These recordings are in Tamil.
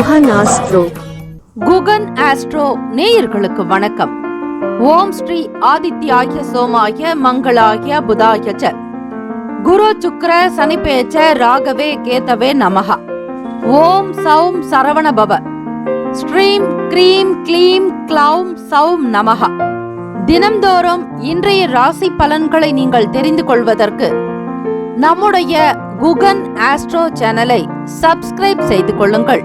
குகன் ஆஸ்ட்ரோ. குகன் ஆஸ்ட்ரோ நேயர்களுக்கு வணக்கம். ஓம் ஸ்ரீ ஆதித்யாய சோமாய மங்களாய புதாய ச குரு சுக்ர சனிபேச்ச ராகவே கேதவே நமஹ. ஓம் சௌம் சரவண பவ. ஸ்ரீம் க்ரீம் க்ளீம் க்ளௌம் சௌம் நமஹ. தினம்தோறும் இன்றைய ராசி பலன்களை நீங்கள் தெரிந்து கொள்வதற்கு நம்முடைய குகன் ஆஸ்ட்ரோ சேனலை சப்ஸ்கிரைப் செய்து கொள்ளுங்கள்.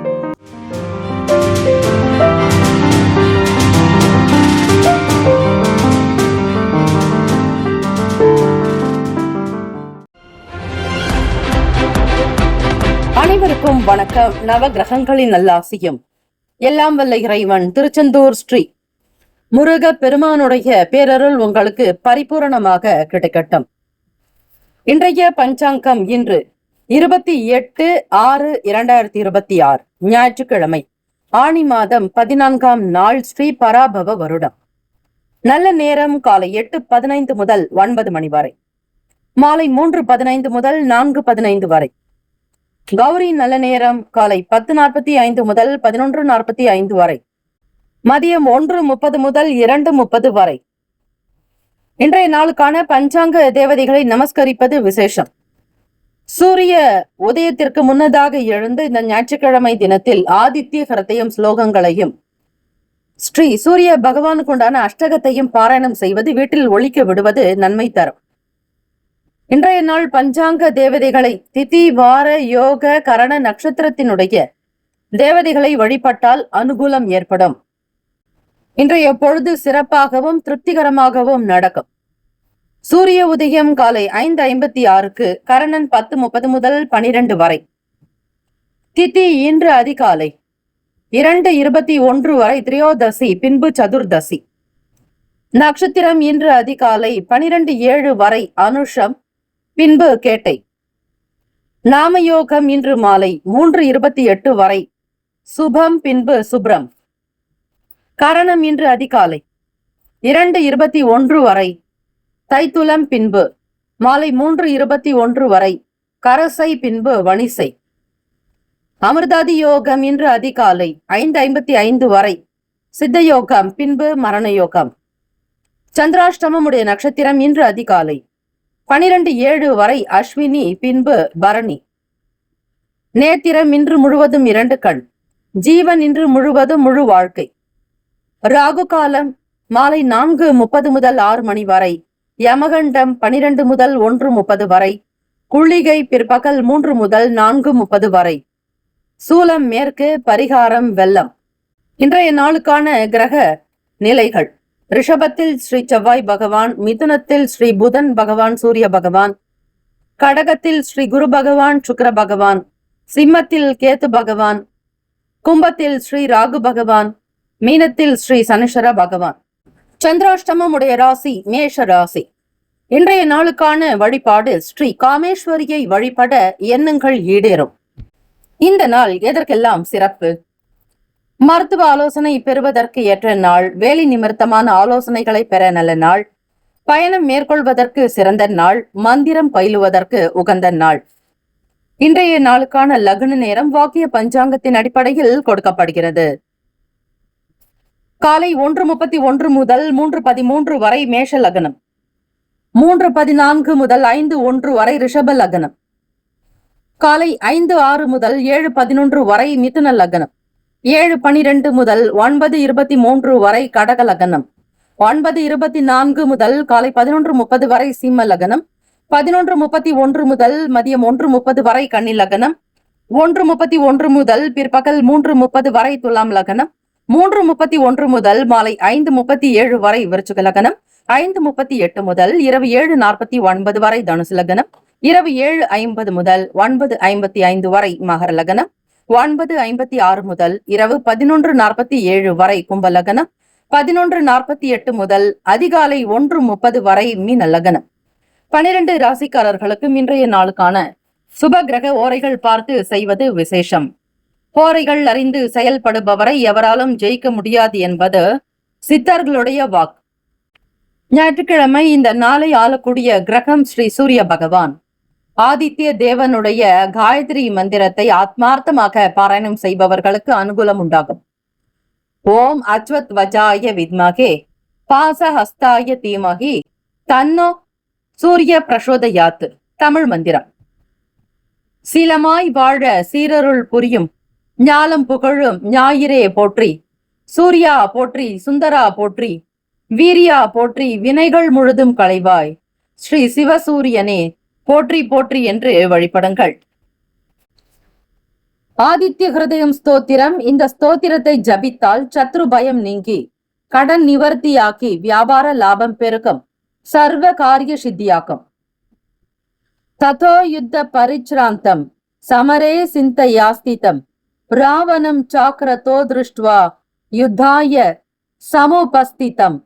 அனைவருக்கும் வணக்கம். நவ கிரகங்களின் நல்லாசியும் எல்லாம் வல்ல இறைவன் திருச்செந்தூர் ஸ்ரீ முருக பெருமானுடைய பேரருள் உங்களுக்கு பரிபூரணமாக கிடைக்கட்டும். இன்றைய பஞ்சாங்கம் இன்று 28/6/2026 ஞாயிற்றுக்கிழமை, ஆணி மாதம் 14ஆம் நாள், ஸ்ரீ பராபவ வருடம். நல்ல நேரம் காலை 8:15 முதல் 9 மணி வரை, மாலை 3:15 முதல் 4:15 வரை. கௌரி நல்ல நேரம் காலை 10:45 முதல் 11:45 வரை, மதியம் 1:30 முதல் 2:30 வரை. இன்றைய நாளுக்கான பஞ்சாங்க தேவதைகளை நமஸ்கரிப்பது விசேஷம். சூரிய உதயத்திற்கு முன்னதாக எழுந்து இந்த ஞாயிற்றுக்கிழமை தினத்தில் ஆதித்ய ஹிருதயம் ஸ்லோகங்களையும் ஸ்ரீ சூரிய பகவானுக்கு உண்டான அஷ்டகத்தையும் பாராயணம் செய்வது, வீட்டில் ஒழிக்க விடுவது நன்மை தரும். இன்றைய நாள் பஞ்சாங்க தேவதைகளை திதி வார யோக கரண நட்சத்திரத்தினுடைய தேவதைகளை வழிபட்டால் அனுகூலம் ஏற்படும். இன்றைய பொழுது சிறப்பாகவும் திருப்திகரமாகவும் நடக்கும். சூரிய உதயம் காலை 5:56க்கு, கரணன் 10:30 முதல் 12 வரை. திதி இன்று அதிகாலை 2:21 வரை திரியோதசி, பின்பு சதுர்தசி. நட்சத்திரம் இன்று அதிகாலை 12:07 வரை அனுஷம், பின்பு கேட்டை. நாமயோகம் இன்று மாலை 3:28 வரை சுபம், பின்பு சுப்ரம். கரணம் இன்று அதிகாலை 2:21 வரை தைத்துலம், பின்பு மாலை 3:21 வரை கரசை, பின்பு வணிசை. அமிர்தாதி யோகம் இன்று அதிகாலை 5:55 வரை சித்தயோகம், பின்பு மரண யோகம். சந்திராஷ்டமம் உடைய நட்சத்திரம் இன்று அதிகாலை 12:07 வரை அஸ்வினி, பின்பு பரணி. நேத்திரம் இன்று முழுவதும் 2 கண். ஜீவன் இன்று முழுவதும் முழு வாழ்க்கை. ராகு காலம் மாலை 4:30 முதல் 6 மணி வரை. யமகண்டம் 12 முதல் 1:30 வரை. குளிகை பிற்பகல் 3 முதல் 4:30 வரை. சூலம் மேற்கு, பரிகாரம் வெள்ளம். இன்றைய நாளுக்கான கிரக நிலைகள்: ரிஷபத்தில் ஸ்ரீ செவ்வாய் பகவான், மிதுனத்தில் ஸ்ரீ புதன் பகவான் சூரிய பகவான், கடகத்தில் ஸ்ரீ குரு பகவான் சுக்கிர பகவான், சிம்மத்தில் கேத்து பகவான், கும்பத்தில் ஸ்ரீ ராகு பகவான், மீனத்தில் ஸ்ரீ சனீஸ்வர பகவான். சந்திராஷ்டமம் உடைய ராசி மேஷ ராசி. இன்றைய நாளுக்கான வழிபாடு: ஸ்ரீ காமேஸ்வரியை வழிபட எண்ணங்கள் ஈடேறும். இந்த நாள் எதற்கெல்லாம் சிறப்பு? மருத்துவ ஆலோசனை பெறுவதற்கு ஏற்ற நாள். வேலை நிமித்தமான ஆலோசனைகளை பெற நல்ல நாள். பயணம் மேற்கொள்வதற்கு சிறந்த நாள். மந்திரம் பயிலுவதற்கு உகந்த நாள். இன்றைய நாளுக்கான லக்ன நேரம் வாக்கிய பஞ்சாங்கத்தின் அடிப்படையில் கொடுக்கப்படுகிறது. காலை 1:31 முதல் 3:13 வரை மேஷ லக்னம். 3:14 முதல் 5:01 வரை ரிஷப லக்னம். காலை 5:06 முதல் 7:11 வரை மிதுன லக்னம். 7:12 முதல் 9:23 வரை கடக லக்னம். 9:24 முதல் காலை 11:30 வரை சிம்ம லக்னம். 11:31 முதல் மதியம் 1:30 வரை கன்னி லக்னம். 1:31 முதல் பிற்பகல் 3:30 வரை துலாம் லக்னம். 3:31 முதல் மாலை 5:37 வரை விருச்சிக லக்னம். 5:38 முதல் இரவு 7:49 வரை தனுசு லக்னம். இரவு 7:50 முதல் 9:55 வரை மகர லக்னம். 9:56 முதல் இரவு 11:47 வரை கும்ப லக்னம். 11:48 முதல் அதிகாலை 1:30 வரை மீன லக்னம். 12 ராசிக்காரர்களுக்கும் இன்றைய நாளுக்கான சுப கிரக ஓரைகள் பார்த்து செய்வது விசேஷம். போரைகள் அறிந்து செயல்படுபவரை எவராலும் ஜெயிக்க முடியாது என்பது சித்தர்களுடைய வாக்கு. ஞாயிற்றுக்கிழமை இந்த நாளை ஆளக்கூடிய கிரகம் ஸ்ரீ சூரிய பகவான். ஆதித்ய தேவனுடைய காயத்ரி மந்திரத்தை ஆத்மார்த்தமாக பாராயணம் செய்பவர்களுக்கு அனுகூலம் உண்டாகும். ஓம் அஸ்வத் வஜாய வித்மகே பாசஹஸ்தாய தீமகி தன்னோ சூரிய பிரசோதயாத். தமிழ் மந்திரம். சீலமாய் வாழ சீரருள் புரியும் ஞாலம் புகழும் ஞாயிறே போற்றி, சூர்யா போற்றி, சுந்தரா போற்றி, வீரியா போற்றி, வினைகள் முழுதும் களைவாய், ஸ்ரீ சிவசூரியனே போற்றி போற்றி என்று வழிபடுங்கள். ஆதித்ய ஹிருதயம் ஸ்தோத்திரம். இந்த ஸ்தோத்திரத்தை ஜபித்தால் சத்ரு பயம் நீங்கி கடன் நிவர்த்தியாக்கி வியாபார லாபம் பெருக்கும், சர்வ காரிய சித்தியாக்கும். ததோ யுத்த பரிச்ராந்தம் சமரே சிந்தையாஸ்திதம் ராவணம் சாக்ரதோ திருஷ்டுவா யுத்தாய சமுபஸ்திதம்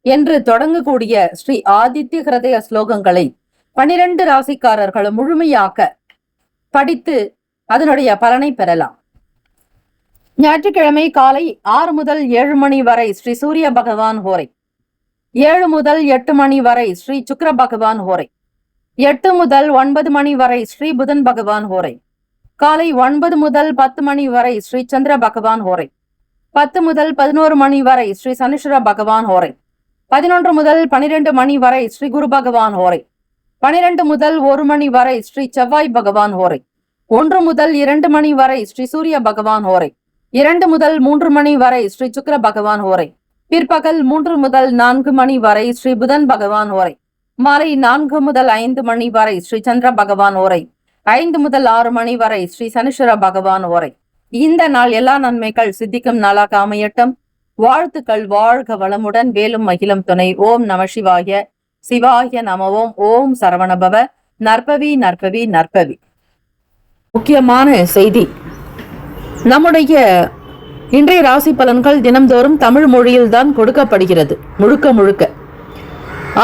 என்று தொடங்கக்கூடிய ஸ்ரீ ஆதித்ய ஹிருதய ஸ்லோகங்களை 12 ராசிக்காரர்களும் முழுமையாக படித்து அதனுடைய பலனை பெறலாம். ஞாயிற்றுக்கிழமை காலை 6 முதல் 7 மணி வரை ஸ்ரீ சூரிய பகவான் ஹோரை, 7 முதல் 8 மணி வரை ஸ்ரீ சுக்கிர பகவான் ஹோரை, 8 முதல் 9 மணி வரை ஸ்ரீ புதன் பகவான் ஹோரை, காலை 9 முதல் 10 மணி வரை ஸ்ரீ சந்திர பகவான் ஹோரை, 10 முதல் 11 மணி வரை ஸ்ரீ சனீஸ்வர பகவான் ஹோரை, 11 முதல் 12 மணி வரை ஸ்ரீ குரு பகவான் ஹோரை, 12 முதல் 1 மணி வரை ஸ்ரீ செவ்வாய் பகவான் ஹோரை, 1 முதல் 2 மணி வரை ஸ்ரீ சூரிய பகவான் ஹோரை, 2 முதல் 3 மணி வரை ஸ்ரீ சுக்கிர பகவான் ஹோரை, பிற்பகல் 3 முதல் 4 மணி வரை ஸ்ரீ புதன் பகவான் ஹோரை, மாலை 4 முதல் 5 மணி வரை ஸ்ரீ சந்திர பகவான் ஹோரை, 5 முதல் 6 மணி வரை ஸ்ரீ சனீஸ்வர பகவான் ஹோரை. இந்த நாள் எல்லா நன்மைகள் சித்திக்கும் நாளாக அமையட்டும். வாழ்த்துக்கள். வாழ்க வளமுடன். வேலும் மகிழும் துணை. ஓம் நம சிவாய. சிவாய நமவோம். ஓம் சரவணபவ. நற்பவி நற்பவி நற்பவி. முக்கியமான செய்தி, நம்முடைய இன்றைய ராசி பலன்கள் தினம்தோறும் தமிழ் மொழியில்தான் கொடுக்கப்படுகிறது முழுக்க முழுக்க.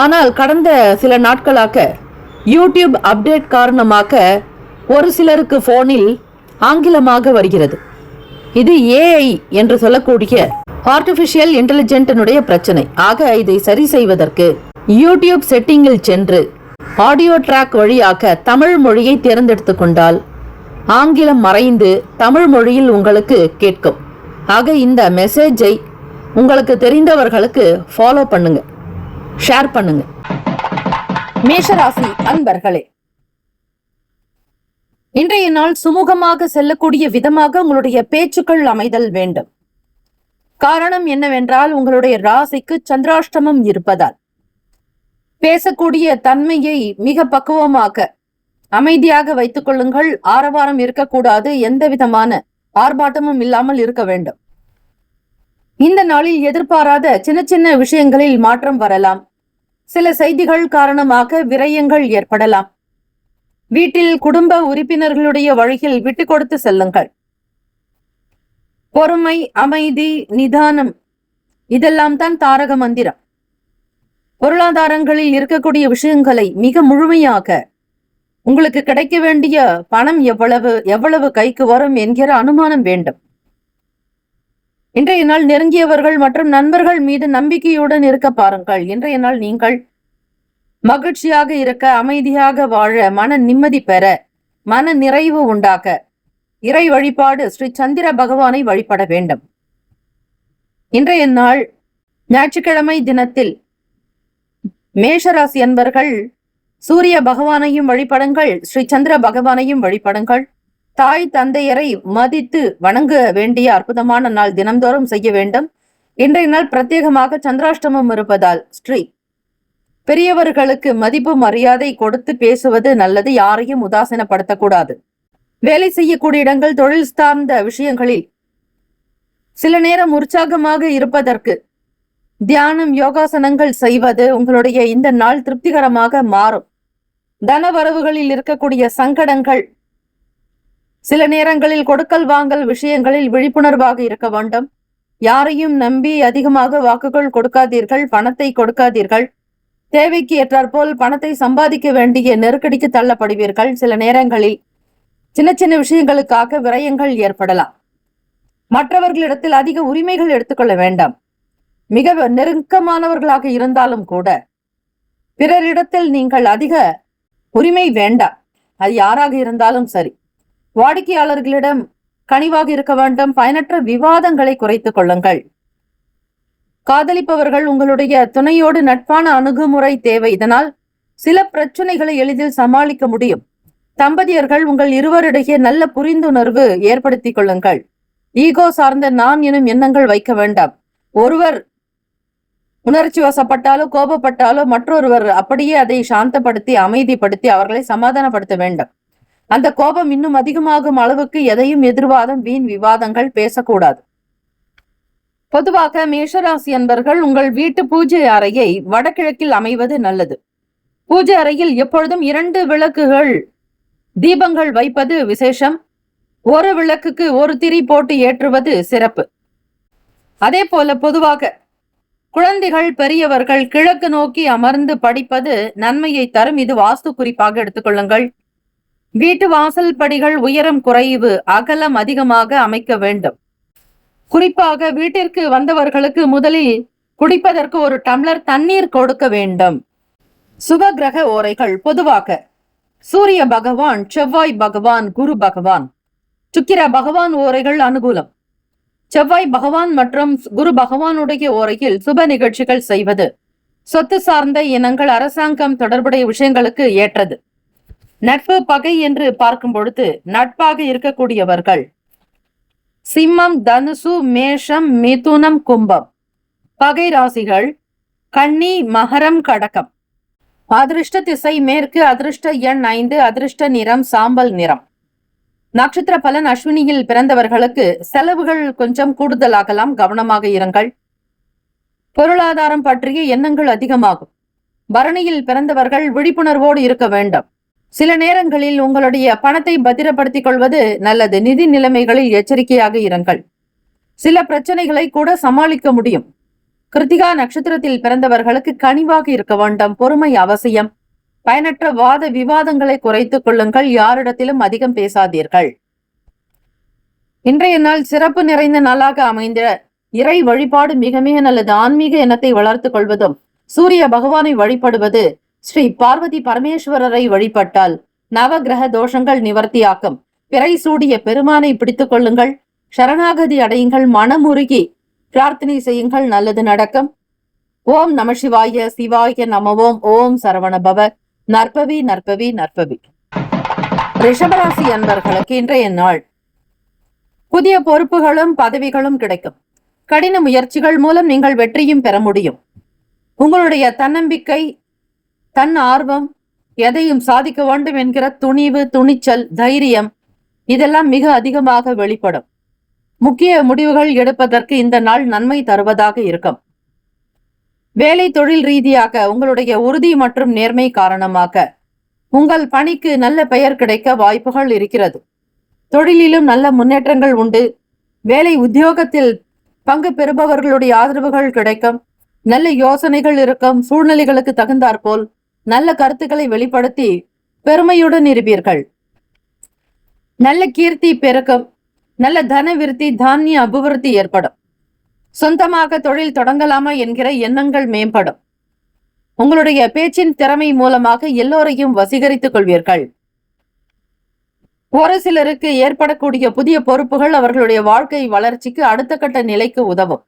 ஆனால் கடந்த சில நாட்களாக யூடியூப் அப்டேட் காரணமாக ஒரு சிலருக்கு போனில் ஆங்கிலமாக வருகிறது. இது ஏஐ என்று சொல்லக்கூடிய ஆர்டிபிஷியல் இன்டெலிஜென்டினுடைய பிரச்சனை. ஆக இதை சரி செய்வதற்கு யூடியூப் செட்டிங்கில் சென்று ஆடியோ ட்ராக் வழியாக தமிழ் மொழியை தேர்ந்தெடுத்து கொண்டால் ஆங்கிலம் மறைந்து தமிழ் மொழியில் உங்களுக்கு கேட்கும். ஆக இந்த மெசேஜை உங்களுக்கு தெரிந்தவர்களுக்கு ஃபாலோ பண்ணுங்க, ஷேர் பண்ணுங்க. மேஷராசி அன்பர்களே, இன்றைய நாள் சுமூகமாக செல்லக்கூடிய விதமாக உங்களுடைய பேச்சுக்கள் அமைதல் வேண்டும். காரணம் என்னவென்றால் உங்களுடைய ராசிக்கு சந்திராஷ்டமம் இருப்பதால் பேசக்கூடிய தன்மையை மிக பக்குவமாக அமைதியாக வைத்துக் கொள்ளுங்கள். ஆரவாரம் இருக்கக்கூடாது, எந்த விதமான ஆர்ப்பாட்டமும் இல்லாமல் இருக்க வேண்டும். இந்த நாளில் எதிர்பாராத சின்ன சின்ன விஷயங்களில் மாற்றம் வரலாம். சில செய்திகள் காரணமாக விரயங்கள் ஏற்படலாம். வீட்டில் குடும்ப உறுப்பினர்களுடைய வழியில் விட்டு கொடுத்து செல்லுங்கள். பொறுமை, அமைதி, நிதானம் இதெல்லாம் தான் தாரக மந்திரம். பொருளாதாரங்களில் இருக்கக்கூடிய விஷயங்களை மிக முழுமையாக உங்களுக்கு கிடைக்க வேண்டிய பணம் எவ்வளவு கைக்கு வரும் என்கிற அனுமானம் வேண்டும். இன்றைய நாள் நெருங்கியவர்கள் மற்றும் நண்பர்கள் மீது நம்பிக்கையுடன் இருக்க பாருங்கள். இன்றைய நாள் நீங்கள் மகிழ்ச்சியாக இருக்க, அமைதியாக வாழ, மன நிம்மதி பெற, மன நிறைவு உண்டாக இறை வழிபாடு ஸ்ரீ சந்திர பகவானை வழிபட வேண்டும். இன்றைய நாள் ஞாயிற்றுக்கிழமை தினத்தில் மேஷராசி அன்பர்கள் சூரிய பகவானையும் வழிபடுங்கள், ஸ்ரீ சந்திர பகவானையும் வழிபடுங்கள். தாய் தந்தையரை மதித்து வணங்க வேண்டிய அற்புதமான நாள், தினம்தோறும் செய்ய வேண்டும். இன்றைய நாள் பிரத்யேகமாக சந்திராஷ்டமம் இருப்பதால் ஸ்ரீ பெரியவர்களுக்கு மதிப்பு மரியாதை கொடுத்து பேசுவது நல்லது. யாரையும் உதாசீனப்படுத்தக்கூடாது. வேலை செய்யக்கூடிய இடங்கள், தொழில் சார்ந்த விஷயங்களில் சில நேரம் உற்சாகமாக இருப்பதற்கு தியானம், யோகாசனங்கள் செய்வது உங்களுடைய இந்த நாள் திருப்திகரமாக மாறும். தன வரவுகளில் இருக்கக்கூடிய சங்கடங்கள், சில நேரங்களில் கொடுக்கல் வாங்கல் விஷயங்களில் விழிப்புணர்வாக இருக்க வேண்டும். யாரையும் நம்பி அதிகமாக வாக்குகள் கொடுக்காதீர்கள், பணத்தை கொடுக்காதீர்கள். தேவைக்கு ஏற்றாற்போல் பணத்தை சம்பாதிக்க வேண்டிய நெருக்கடிக்கு தள்ளப்படுவீர்கள். சில நேரங்களில் சின்ன சின்ன விஷயங்களுக்காக விரயங்கள் ஏற்படலாம். மற்றவர்களிடத்தில் அதிக உரிமைகள் எடுத்துக்கொள்ள வேண்டாம். மிக நெருக்கமானவர்களாக இருந்தாலும் கூட பிறரிடத்தில் நீங்கள் அதிக உரிமை வேண்டாம். அது யாராக இருந்தாலும் சரி. வாடிக்கையாளர்களிடம் கனிவாக இருக்க வேண்டும். பயனற்ற விவாதங்களை குறைத்துக் கொள்ளுங்கள். காதலிப்பவர்கள் உங்களுடைய துணையோடு நட்பான அணுகுமுறை தேவை. இதனால் சில பிரச்சனைகளை எளிதில் சமாளிக்க முடியும். தம்பதியர்கள் உங்கள் இருவரிடையே நல்ல புரிந்துணர்வு ஏற்படுத்திக் கொள்ளுங்கள். ஈகோ சார்ந்த நான் எனும் எண்ணங்கள் வைக்க வேண்டாம். ஒருவர் உணர்ச்சி வசப்பட்டாலோ கோபப்பட்டாலோ மற்றொருவர் அப்படியே அதை சாந்தப்படுத்தி அமைதிப்படுத்தி அவர்களை சமாதானப்படுத்த வேண்டும். அந்த கோபம் இன்னும் அதிகமாகும் அளவுக்கு எதையும் எதிர்வாதம் வீண் விவாதங்கள் பேசக்கூடாது. பொதுவாக மேஷராசி அன்பர்கள் உங்கள் வீட்டு பூஜை அறையை வடகிழக்கில் அமைவது நல்லது. பூஜை அறையில் எப்பொழுதும் 2 விளக்குகள் தீபங்கள் வைப்பது விசேஷம். ஒரு விளக்குக்கு ஒரு திரி போட்டு ஏற்றுவது சிறப்பு. அதே போல பொதுவாக குழந்தைகள் பெரியவர்கள் கிழக்கு நோக்கி அமர்ந்து படிப்பது நன்மையை தரும். இது வாஸ்து குறிப்பாக எடுத்துக்கொள்ளுங்கள். வீட்டு வாசல் படிகள் உயரம் குறைவு அகலம் அதிகமாக அமைக்க வேண்டும். குறிப்பாக வீட்டிற்கு வந்தவர்களுக்கு முதலில் குடிப்பதற்கு ஒரு டம்ளர் தண்ணீர் கொடுக்க வேண்டும். சுப கிரக ஓரைகள் பொதுவாக சூரிய பகவான், செவ்வாய் பகவான், குரு பகவான், சுக்கிர பகவான் ஓரைகள் அனுகூலம். செவ்வாய் பகவான் மற்றும் குரு பகவானுடைய ஓரையில் சுப நிகழ்ச்சிகள் செய்வது, சொத்து சார்ந்த இனங்கள், அரசாங்கம் தொடர்புடைய விஷயங்களுக்கு ஏற்றது. நட்பு பகை என்று பார்க்கும் பொழுது நட்பாக இருக்கக்கூடியவர்கள் சிம்மம், தனுசு, மேஷம், மிதுனம், கும்பம். பகை ராசிகள் கன்னி, மகரம், கடகம். அதிர்ஷ்ட திசை மேற்கு, அதிர்ஷ்ட எண் 5, அதிர்ஷ்ட நிறம் சாம்பல் நிறம். நட்சத்திர பலன் அஸ்வினியில் பிறந்தவர்களுக்கு செலவுகள் கொஞ்சம் கூடுதலாகலாம், கவனமாக இருங்கள். பொருளாதாரம் பற்றிய எண்ணங்கள் அதிகமாகும். பரணியில் பிறந்தவர்கள் விழிப்புணர்வோடு இருக்க வேண்டும். சில நேரங்களில் உங்களுடைய பணத்தை பத்திரப்படுத்திக் கொள்வது நல்லது. நிதி நிலைமைகளில் எச்சரிக்கையாக இருங்கள். சில பிரச்சனைகளை கூட சமாளிக்க முடியும். கிருத்திகா நட்சத்திரத்தில் பிறந்தவர்களுக்கு கனிவாக இருக்க வேண்டும். பொறுமை அவசியம். பயனற்ற வாத விவாதங்களை குறைத்துக் கொள்ளுங்கள். யாரிடத்திலும் அதிகம் பேசாதீர்கள். இன்றைய நாள் சிறப்பு நிறைந்த நாளாக அமைந்த இறை வழிபாடு மிக மிக நல்லது. ஆன்மீக எண்ணத்தை வளர்த்துக் கொள்வதும், சூரிய பகவானை வழிபடுவது, ஸ்ரீ பார்வதி பரமேஸ்வரரை வழிபட்டால் நவகிரக தோஷங்கள் நிவர்த்தியாக்கும். பிறை சூடிய பெருமானை பிடித்துக் கொள்ளுங்கள். சரணாகதி அடையுங்கள். மனமுருகி பிரார்த்தனை செய்யுங்கள். நல்லது நடக்கும். ஓம் நம சிவாய. சிவாய நமவோம். ஓம் சரவண பவ. நற்பவி நற்பவி நற்பவி. ரிஷபராசி அன்பர்களுக்கு இன்றைய நாள் புதிய பொறுப்புகளும் பதவிகளும் கிடைக்கும். கடின முயற்சிகள் மூலம் நீங்கள் வெற்றியும் பெற முடியும். உங்களுடைய தன்னம்பிக்கை, தன் ஆர்வம், எதையும் சாதிக்க வேண்டும் என்கிற துணிவு, துணிச்சல், தைரியம் இதெல்லாம் மிக அதிகமாக வெளிப்படும். முக்கிய முடிவுகள் எடுப்பதற்கு இந்த நாள் நன்மை தருவதாக இருக்கும். வேலை தொழில் ரீதியாக உங்களுடைய உறுதி மற்றும் நேர்மை காரணமாக உங்கள் பணிக்கு நல்ல பெயர் கிடைக்க வாய்ப்புகள் இருக்கிறது. தொழிலிலும் நல்ல முன்னேற்றங்கள் உண்டு. வேலை உத்தியோகத்தில் பங்கு பெறுபவர்களுடைய ஆதரவுகள் கிடைக்கும். நல்ல யோசனைகள் இருக்கும். சூழ்நிலைகளுக்கு தகுந்தாற்போல் நல்ல கருத்துக்களை வெளிப்படுத்தி பெருமையுடன் இருப்பீர்கள். நல்ல கீர்த்தி பெருக்கம், நல்ல தன விருத்தி, தானிய அபிவிருத்தி ஏற்படும். சொந்தமாக தொழில் தொடங்கலாமா என்கிற எண்ணங்கள் மேம்படும். உங்களுடைய பேச்சின் திறமை மூலமாக எல்லோரையும் வசீகரித்துக் கொள்வீர்கள். ஒரு சிலருக்கு ஏற்படக்கூடிய புதிய பொறுப்புகள் அவர்களுடைய வாழ்க்கை வளர்ச்சிக்கு அடுத்த கட்ட நிலைக்கு உதவும்.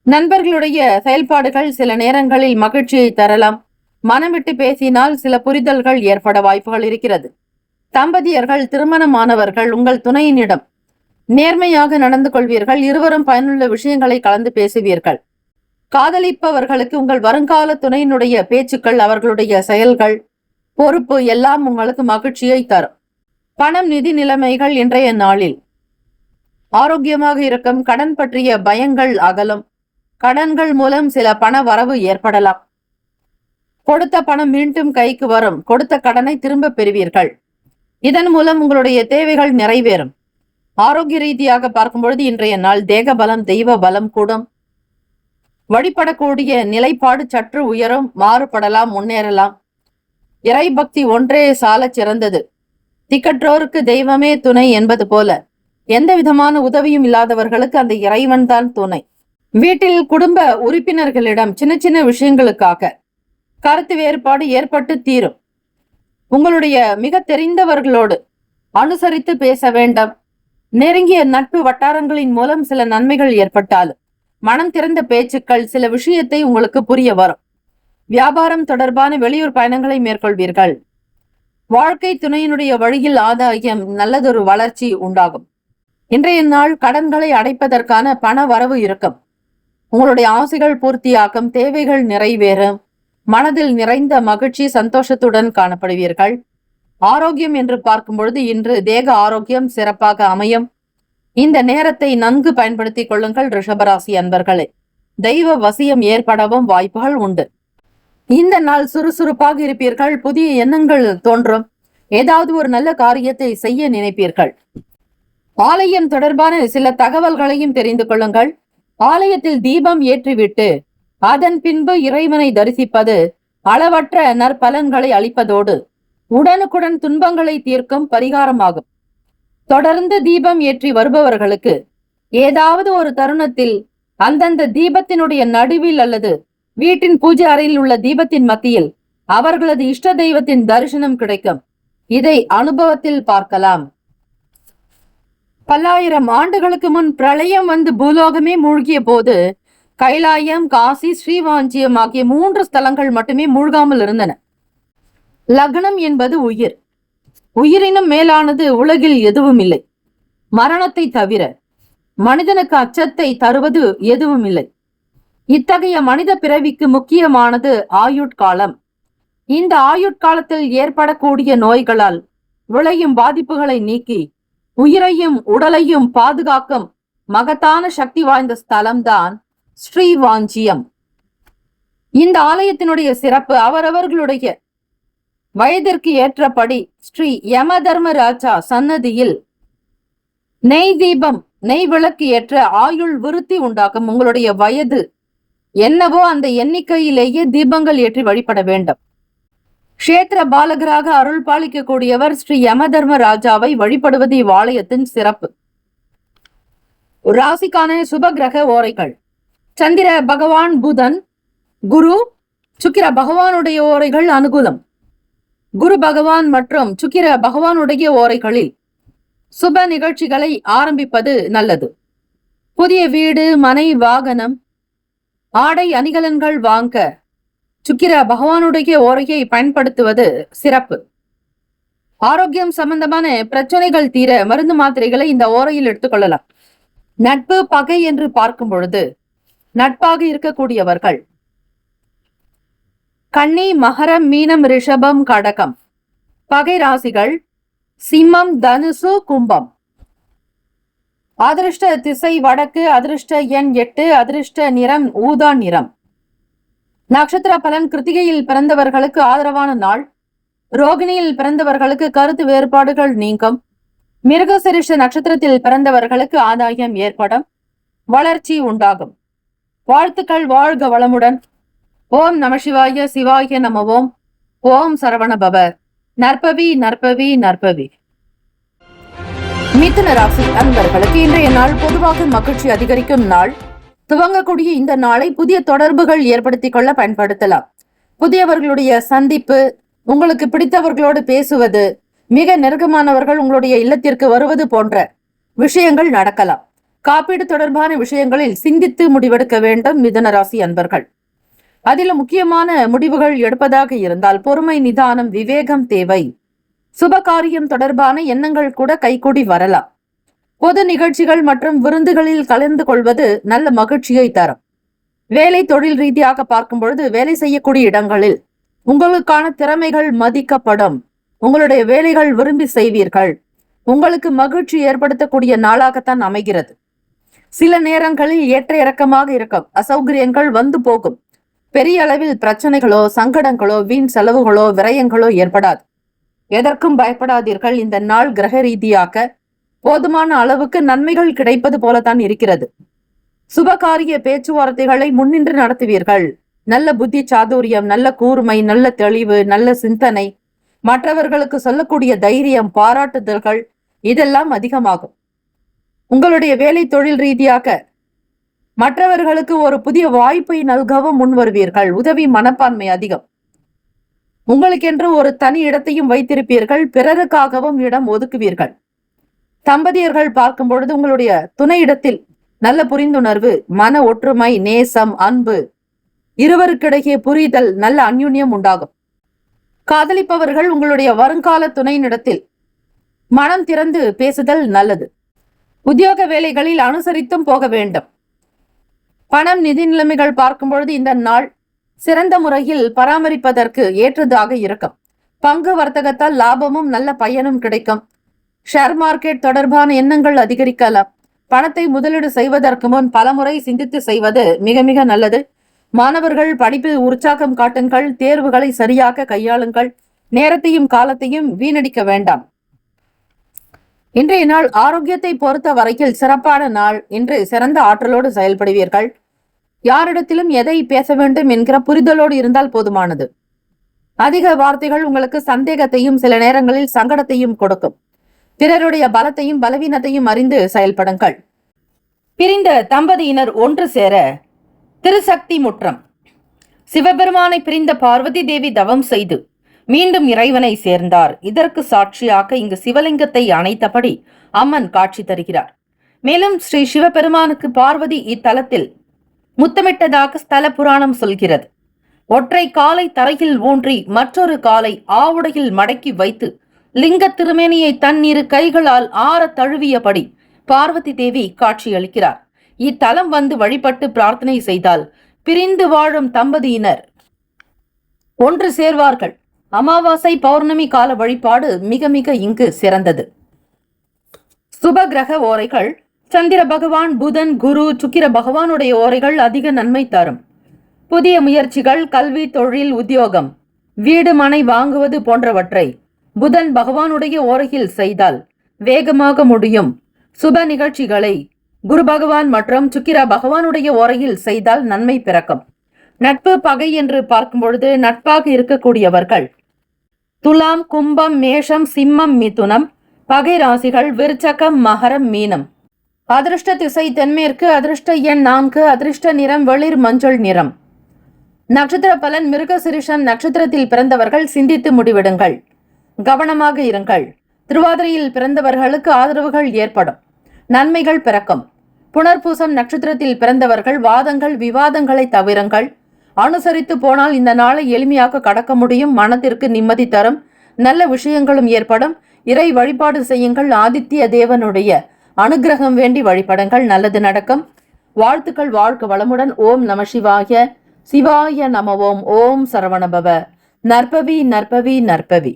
நண்பர்களுடைய செயல்பாடுகள் சில நேரங்களில் மகிழ்ச்சியை தரலாம். மனம் விட்டு பேசினால் சில புரிதல்கள் ஏற்பட வாய்ப்புகள் இருக்கிறது. தம்பதியர்கள், திருமணமானவர்கள் உங்கள் துணையினிடம் நேர்மையாக நடந்து கொள்வீர்கள். இருவரும் பயனுள்ள விஷயங்களை கலந்து பேசுவீர்கள். காதலிப்பவர்களுக்கு உங்கள் வருங்கால துணையினுடைய பேச்சுக்கள், அவர்களுடைய செயல்கள், பொறுப்பு எல்லாம் உங்களுக்கு மகிழ்ச்சியை தரும். பணம், நிதி நிலைமைகள் இன்றைய நாளில் ஆரோக்கியமாக இருக்கும். கடன் பற்றிய பயங்கள் அகலும். கடன்கள் மூலம் சில பண வரவு ஏற்படலாம். கொடுத்த பணம் மீண்டும் கைக்கு வரும். கொடுத்த கடனை திரும்ப பெறுவீர்கள். இதன் மூலம் உங்களுடைய தேவைகள் நிறைவேறும். ஆரோக்கிய ரீதியாக பார்க்கும்பொழுது இன்றைய நாள் தேக பலம், தெய்வ பலம் கூடும். வழிபடக்கூடிய நிலைப்பாடு சற்று உயரும். மாறுபடலாம், முன்னேறலாம். இறை பக்தி ஒன்றே சால சிறந்தது. திக்கற்றோருக்கு தெய்வமே துணை என்பது போல எந்த விதமான உதவியும் இல்லாதவர்களுக்கு அந்த இறைவன் தான் துணை. வீட்டில் குடும்ப உறுப்பினர்களிடம் சின்ன சின்ன விஷயங்களுக்காக கருத்து வேறுபாடு ஏற்பட்டு தீரும். உங்களுடைய மிக தெரிந்தவர்களோடு அனுசரித்து பேச வேண்டாம். நெருங்கிய நட்பு வட்டாரங்களின் மூலம் சில நன்மைகள் ஏற்பட்டாலும் மனம் திறந்த பேச்சுக்கள் சில விஷயத்தை உங்களுக்கு புரிய வரும். வியாபாரம் தொடர்பான வெளியூர் பயணங்களை மேற்கொள்வீர்கள். வாழ்க்கை துணையினுடைய வழியில் ஆதாயம், நல்லதொரு வளர்ச்சி உண்டாகும். இன்றைய நாள் கடன்களை அடைப்பதற்கான பண வரவு இருக்கும். உங்களுடைய ஆசைகள் பூர்த்தியாகும், தேவைகள் நிறைவேறும். மனதில் நிறைந்த மகிழ்ச்சி, சந்தோஷத்துடன் காணப்படுவீர்கள். ஆரோக்கியம் என்று பார்க்கும் பொழுது இன்று தேக ஆரோக்கியம் சிறப்பாக அமையும். இந்த நேரத்தை நன்கு பயன்படுத்திக் கொள்ளுங்கள் ரிஷபராசி அன்பர்களே. தெய்வ வசியம் ஏற்படவும் வாய்ப்புகள் உண்டு. இந்த நாள் சுறுசுறுப்பாக இருப்பீர்கள். புதிய எண்ணங்கள் தோன்றும். ஏதாவது ஒரு நல்ல காரியத்தை செய்ய நினைப்பீர்கள். ஆலயம் தொடர்பான சில தகவல்களையும் தெரிந்து கொள்ளுங்கள். ஆலயத்தில் தீபம் ஏற்றிவிட்டு அதன் பின்பு இறைவனை தரிசிப்பது அளவற்ற நற்பலன்களை அளிப்பதோடு உடனுக்குடன் துன்பங்களை தீர்க்கும் பரிகாரமாகும். தொடர்ந்து தீபம் ஏற்றி வருபவர்களுக்கு ஏதாவது ஒரு தருணத்தில் அந்தந்த தீபத்தினுடைய நடுவில் அல்லது வீட்டின் பூஜை அறையில் உள்ள தீபத்தின் மத்தியில் அவர்களது இஷ்ட தெய்வத்தின் தரிசனம் கிடைக்கும். இதை அனுபவத்தில் பார்க்கலாம். பல்லாயிரம் ஆண்டுகளுக்கு முன் பிரளயம் வந்து பூலோகமே மூழ்கிய போது கைலாயம், காசி, ஸ்ரீவாஞ்சியம் ஆகிய 3 ஸ்தலங்கள் மட்டுமே மூழ்காமல் இருந்தன. லக்னம் என்பது உயிர். உயிரினும் மேலானது உலகில் எதுவும் இல்லை. மரணத்தை தவிர மனிதனுக்கு அச்சத்தை தருவது எதுவும் இல்லை. இத்தகைய மனித பிறவிக்கு முக்கியமானது ஆயுட்காலம். இந்த ஆயுட்காலத்தில் ஏற்படக்கூடிய நோய்களால் விளையும் பாதிப்புகளை நீக்கி உயிரையும் உடலையும் பாதுகாக்கும் மகத்தான சக்தி வாய்ந்த ஸ்தலம்தான் ஸ்ரீவாஞ்சியம். இந்த ஆலயத்தினுடைய சிறப்பு அவரவர்களுடைய வயதிற்கு ஏற்றபடி ஸ்ரீ யம தர்மராஜா சன்னதியில் நெய் தீபம், நெய் விளக்கு ஏற்ற ஆயுள் விருத்தி உண்டாக்கும். உங்களுடைய வயது என்னவோ அந்த எண்ணிக்கையிலேயே தீபங்கள் ஏற்றி வழிபட வேண்டும். கஷேத்திர பாலகராக அருள் பாலிக்கக்கூடியவர் ஸ்ரீ யம தர்மராஜாவை வழிபடுவது இவ்வாலயத்தின் சிறப்பு. ராசிக்கான சுப கிரக ஓரைகள். சந்திர பகவான், புதன், குரு, சுக்கிர பகவானுடைய ஓரைகள் அனுகூலம். குரு பகவான் மற்றும் சுக்கிர பகவானுடைய ஓரைகளில் சுப நிகழ்ச்சிகளை ஆரம்பிப்பது நல்லது. புதிய வீடு, மனை, வாகனம், ஆடை அணிகலன்கள் வாங்க சுக்கிர பகவானுடைய ஓரையை பயன்படுத்துவது சிறப்பு. ஆரோக்கியம் சம்பந்தமான பிரச்சனைகள் தீர மருந்து மாத்திரைகளை இந்த ஓரையில் எடுத்துக்கொள்ளலாம். நட்பு, பகை என்று பார்க்கும் பொழுது நட்பாக இருக்கக்கூடியவர்கள் கன்னி, மகரம், மீனம், ரிஷபம், கடகம். பகை ராசிகள் சிம்மம், தனுசு, கும்பம். அதிர்ஷ்ட திசை வடக்கு, அதிர்ஷ்ட எண் 8, அதிர்ஷ்ட நிறம் ஊதா நிறம். நட்சத்திர பலன். கிருத்திகையில் பிறந்தவர்களுக்கு ஆதரவான நாள். ரோகிணியில் பிறந்தவர்களுக்கு கருத்து வேறுபாடுகள் நீங்கும். மிருகசீரிஷ நட்சத்திரத்தில் பிறந்தவர்களுக்கு ஆதாயம் ஏற்படும், வளர்ச்சி உண்டாகும். வாழ்த்துக்கள். வாழ்க வளமுடன். ஓம் நம சிவாய. சிவாய நம ஓம். ஓம் சரவண பவ. நற்பவி நற்பவி நற்பவி. மிதுன ராசி அன்பர்களுக்கு இன்றைய நாள் பொதுவாக மகிழ்ச்சி அதிகரிக்கும் நாள். துவங்கக்கூடிய இந்த நாளை புதிய தொடர்புகள் ஏற்படுத்திக் கொள்ள பயன்படுத்தலாம். புதியவர்களுடைய சந்திப்பு, உங்களுக்கு பிடித்தவர்களோடு பேசுவது, மிக நெருக்கமானவர்கள் உங்களுடைய இல்லத்திற்கு வருவது போன்ற விஷயங்கள் நடக்கலாம். காப்பீடு தொடர்பான விஷயங்களில் சிந்தித்து முடிவெடுக்க வேண்டும் மிதுன ராசி அன்பர்கள். அதில் முக்கியமான முடிவுகள் எடுப்பதாக இருந்தால் பொறுமை, நிதானம், விவேகம் தேவை. சுப காரியம் தொடர்பான எண்ணங்கள் கூட கைகூடி வரலாம். பொது நிகழ்ச்சிகள் மற்றும் விருந்துகளில் கலந்து கொள்வது நல்ல மகிழ்ச்சியை தரும். வேலை தொழில் ரீதியாக பார்க்கும் பொழுது வேலை செய்யக்கூடிய இடங்களில் உங்களுக்கான திறமைகள் மதிக்கப்படும். உங்களுடைய வேலைகள் விரும்பி செய்வீர்கள். உங்களுக்கு மகிழ்ச்சி ஏற்படுத்தக்கூடிய நாளாகத்தான் அமைகிறது. சில நேரங்களில் ஏற்ற இறக்கமாக இருக்கும். அசௌகரியங்கள் வந்து போகும். பெரிய அளவில் பிரச்சனைகளோ, சங்கடங்களோ, வீண் செலவுகளோ, விரயங்களோ ஏற்படாது. எதற்கும் பயப்படாதீர்கள். இந்த நாள் கிரக ரீதியாக போதுமான அளவுக்கு நன்மைகள் கிடைப்பது போலத்தான் இருக்கிறது. சுபகாரிய பேச்சுவார்த்தைகளை முன்னின்று நடத்துவீர்கள். நல்ல புத்தி சாதுரியம், நல்ல கூர்மை, நல்ல தெளிவு, நல்ல சிந்தனை, மற்றவர்களுக்கு சொல்லக்கூடிய தைரியம், பாராட்டுதல்கள் இதெல்லாம் அதிகமாகும். உங்களுடைய வேலை தொழில் ரீதியாக மற்றவர்களுக்கு ஒரு புதிய வாய்ப்பை நல்கவும் முன் வருவீர்கள். உதவி மனப்பான்மை அதிகம். உங்களுக்கென்று ஒரு தனி இடத்தையும் வைத்திருப்பீர்கள், பிறருக்காகவும் இடம் ஒதுக்குவீர்கள். தம்பதியர்கள் பார்க்கும் பொழுது உங்களுடைய துணை இடத்தில் நல்ல புரிந்துணர்வு, மன ஒற்றுமை, நேசம், அன்பு, இருவருக்கிடையே புரிதல், நல்ல அந்யுன்யம் உண்டாகும். காதலிப்பவர்கள் உங்களுடைய வருங்கால துணையினிடத்தில் மனம் திறந்து பேசுதல் நல்லது. உத்தியோக வேலைகளில் அனுசரித்தும் போக வேண்டும். பணம், நிதி நிலைமைகள் பார்க்கும் பொழுது இந்த நாள் சிறந்த முறையில் பராமரிப்பதற்கு ஏற்றதாக இருக்கும். பங்கு வர்த்தகத்தால் லாபமும் நல்ல பயனும் கிடைக்கும். ஷேர் மார்க்கெட் தொடர்பான எண்ணங்கள் அதிகரிக்கலாம். பணத்தை முதலீடு செய்வதற்கு முன் பலமுறை சிந்தித்து செய்வது மிக மிக நல்லது. மாணவர்கள் படிப்பில் உற்சாகம் காட்டுங்கள். தேர்வுகளை சரியாக கையாளுங்கள். நேரத்தையும் காலத்தையும் வீணடிக்க வேண்டாம். இன்றைய நாள் ஆரோக்கியத்தை பொறுத்த வரையில் சிறப்பான நாள். இன்று சிறந்த ஆற்றலோடு செயல்படுவீர்கள். யாரிடத்திலும் எதை பேச வேண்டும் என்கிற புரிதலோடு இருந்தால் போதுமானது. அதிக வார்த்தைகள் உங்களுக்கு சந்தேகத்தையும் சில நேரங்களில் சங்கடத்தையும் கொடுக்கும். பிறருடைய பலத்தையும் பலவீனத்தையும் அறிந்து செயல்படுங்கள். பிரிந்த தம்பதியினர் ஒன்று சேர திருசக்தி முற்றம். சிவபெருமானை பிரிந்த பார்வதி தேவி தவம் செய்து மீண்டும் இறைவனை சேர்ந்தார். இதற்கு சாட்சியாக இங்கு சிவலிங்கத்தை அணைத்தபடி அம்மன் காட்சி தருகிறார். மேலும் ஸ்ரீ சிவபெருமானுக்கு பார்வதி இத்தலத்தில் முத்தமிட்டதாக ஸ்தல புராணம் சொல்கிறது. ஒற்றை காலை தரையில் ஊன்றி மற்றொரு காலை ஆவுடையில் மடக்கி வைத்து லிங்க திருமேனியை தன்னிரு கைகளால் ஆற தழுவியபடி பார்வதி தேவி காட்சியளிக்கிறார். இத்தலம் வந்து வழிபட்டு பிரார்த்தனை செய்தால் பிரிந்து வாழும் தம்பதியினர் ஒன்று சேர்வார்கள். அமாவாசை, பௌர்ணமி கால வழிபாடு மிக மிக இங்கு சிறந்தது. சுப கிரக ஓரைகள்: சந்திர பகவான், புதன், குரு, சுக்கிர பகவானுடைய ஓரைகள் அதிக நன்மை தரும். புதிய முயற்சிகள், கல்வி, தொழில், உத்தியோகம், வீடு, மனை வாங்குவது போன்றவற்றை புதன் பகவானுடைய ஓரையில் செய்தால் வேகமாக முடியும். சுப நிகழ்ச்சிகளை குரு பகவான் மற்றும் சுக்கிர பகவானுடைய ஓரையில் செய்தால் நன்மை பிறக்கும். நட்பு, பகை என்று பார்க்கும் பொழுது நட்பாக இருக்கக்கூடியவர்கள் துலாம், கும்பம், மேஷம், சிம்மம், மிதுனம். பகை ராசிகள் விருச்சகம், மகரம், மீனம். அதிர்ஷ்ட திசை தென்மேற்கு. அதிர்ஷ்ட எண் 4. அதிர்ஷ்ட நிறம் வெளிர் மஞ்சள் நிறம். நட்சத்திர பலன்: மிருகசிரிஷம் நட்சத்திரத்தில் பிறந்தவர்கள் சிந்தித்து முடிவெடுங்கள். கவனமாக இருங்கள். திருவாதிரையில் பிறந்தவர்களுக்கு ஆதரவுகள் ஏற்படும். நன்மைகள் பிறக்கும். புனர்பூசம் நட்சத்திரத்தில் பிறந்தவர்கள் வாதங்கள், விவாதங்களை தவிருங்கள். அனுசரித்து போனால் இந்த நாளை எளிமையாக கடக்க முடியும். மனத்திற்கு நிம்மதி தரும். நல்ல விஷயங்களும் ஏற்படும். இறை வழிபாடு செய்யுங்கள். ஆதித்ய தேவனுடைய அனுகிரகம் வேண்டி வழிபடுங்கள். நல்லது நடக்கும். வாழ்த்துக்கள். வாழ்க வளமுடன். ஓம் நம சிவாய. சிவாய நம ஓம். ஓம் சரவணபவ. நற்பவி நற்பவி நற்பவி.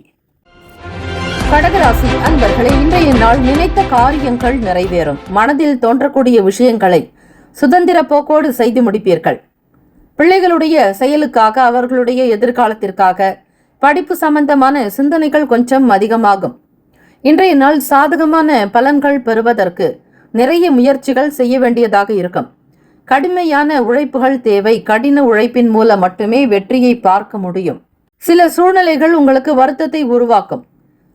கடகராசி அன்பர்களே, இன்றைய நாள் நினைத்த காரியங்கள் நிறைவேறும். மனதில் தோன்றக்கூடிய விஷயங்களை சுதந்திர போக்கோடு செய்து முடிப்பீர்கள். பிள்ளைகளுடைய செயலுக்காக, அவர்களுடைய எதிர்காலத்திற்காக படிப்பு சம்பந்தமான சிந்தனைகள் கொஞ்சம் அதிகமாகும். இன்றைய நாள் சாதகமான பலன்கள் பெறுவதற்கு நிறைய முயற்சிகள் செய்ய வேண்டியதாக இருக்கும். கடுமையான உழைப்புகள் தேவை. கடின உழைப்பின் மூலம் மட்டுமே வெற்றியை பார்க்க முடியும். சில சூழ்நிலைகள் உங்களுக்கு வருத்தத்தை உருவாக்கும்.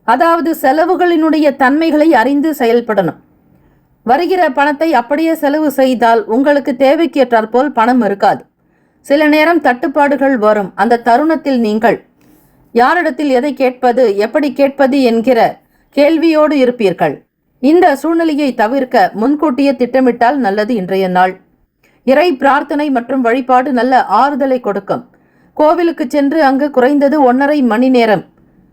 அதாவது செலவுகளினுடைய தன்மைகளை அறிந்து செயல்படணும். வருகிற பணத்தை அப்படியே செலவு செய்தால் உங்களுக்கு தேவைக்கு ஏற்றாற்போல் பணம் இருக்காது. சில நேரம் தட்டுப்பாடுகள் வரும். அந்த தருணத்தில் நீங்கள் யாரிடத்தில் எதை கேட்பது, எப்படி கேட்பது என்கிற கேள்வியோடு இருப்பீர்கள். இந்த சூழ்நிலையை தவிர்க்க முன்கூட்டியே திட்டமிட்டால் நல்லது. இன்றைய நாள் இறை பிரார்த்தனை மற்றும் வழிபாடு நல்ல ஆறுதலை கொடுக்கும். கோவிலுக்கு சென்று அங்கு குறைந்தது 1.5 மணி நேரம்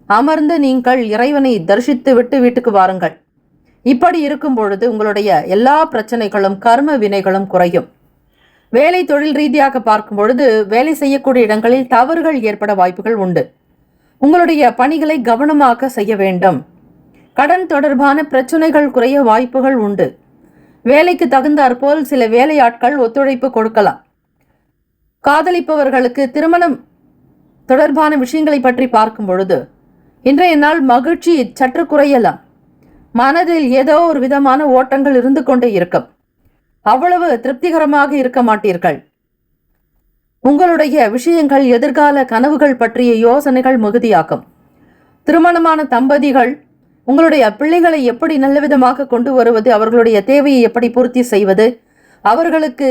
அமர்ந்து நீங்கள் இறைவனை தரிசித்து விட்டு வீட்டுக்கு வாருங்கள். இப்படி இருக்கும் பொழுது உங்களுடைய எல்லா பிரச்சனைகளும், கர்ம வினைகளும் குறையும். வேலை தொழில் ரீதியாக பார்க்கும் பொழுது வேலை செய்யக்கூடிய இடங்களில் தவறுகள் ஏற்பட வாய்ப்புகள் உண்டு. உங்களுடைய பணிகளை கவனமாக செய்ய வேண்டும். கடன் தொடர்பான பிரச்சனைகள் குறைய வாய்ப்புகள் உண்டு. வேலைக்கு தகுந்தாற்போல் சில வேலையாட்கள் ஒத்துழைப்பு கொடுக்கலாம். காதலிப்பவர்களுக்கு திருமணம் தொடர்பான விஷயங்களை பற்றி பார்க்கும் பொழுது இன்றைய நாள் மகிழ்ச்சி சற்று குறையலாம். மனதில் ஏதோ ஒரு விதமான ஓட்டங்கள் இருந்து கொண்டே இருக்கும். அவ்வளவு திருப்திகரமாக இருக்க மாட்டீர்கள். உங்களுடைய விஷயங்கள், எதிர்கால கனவுகள் பற்றிய யோசனைகள் மிகுதியாகும். திருமணமான தம்பதிகள் உங்களுடைய பிள்ளைகளை எப்படி நல்ல விதமாக கொண்டு வருவது, அவர்களுடைய தேவையை எப்படி பூர்த்தி செய்வது, அவர்களுக்கு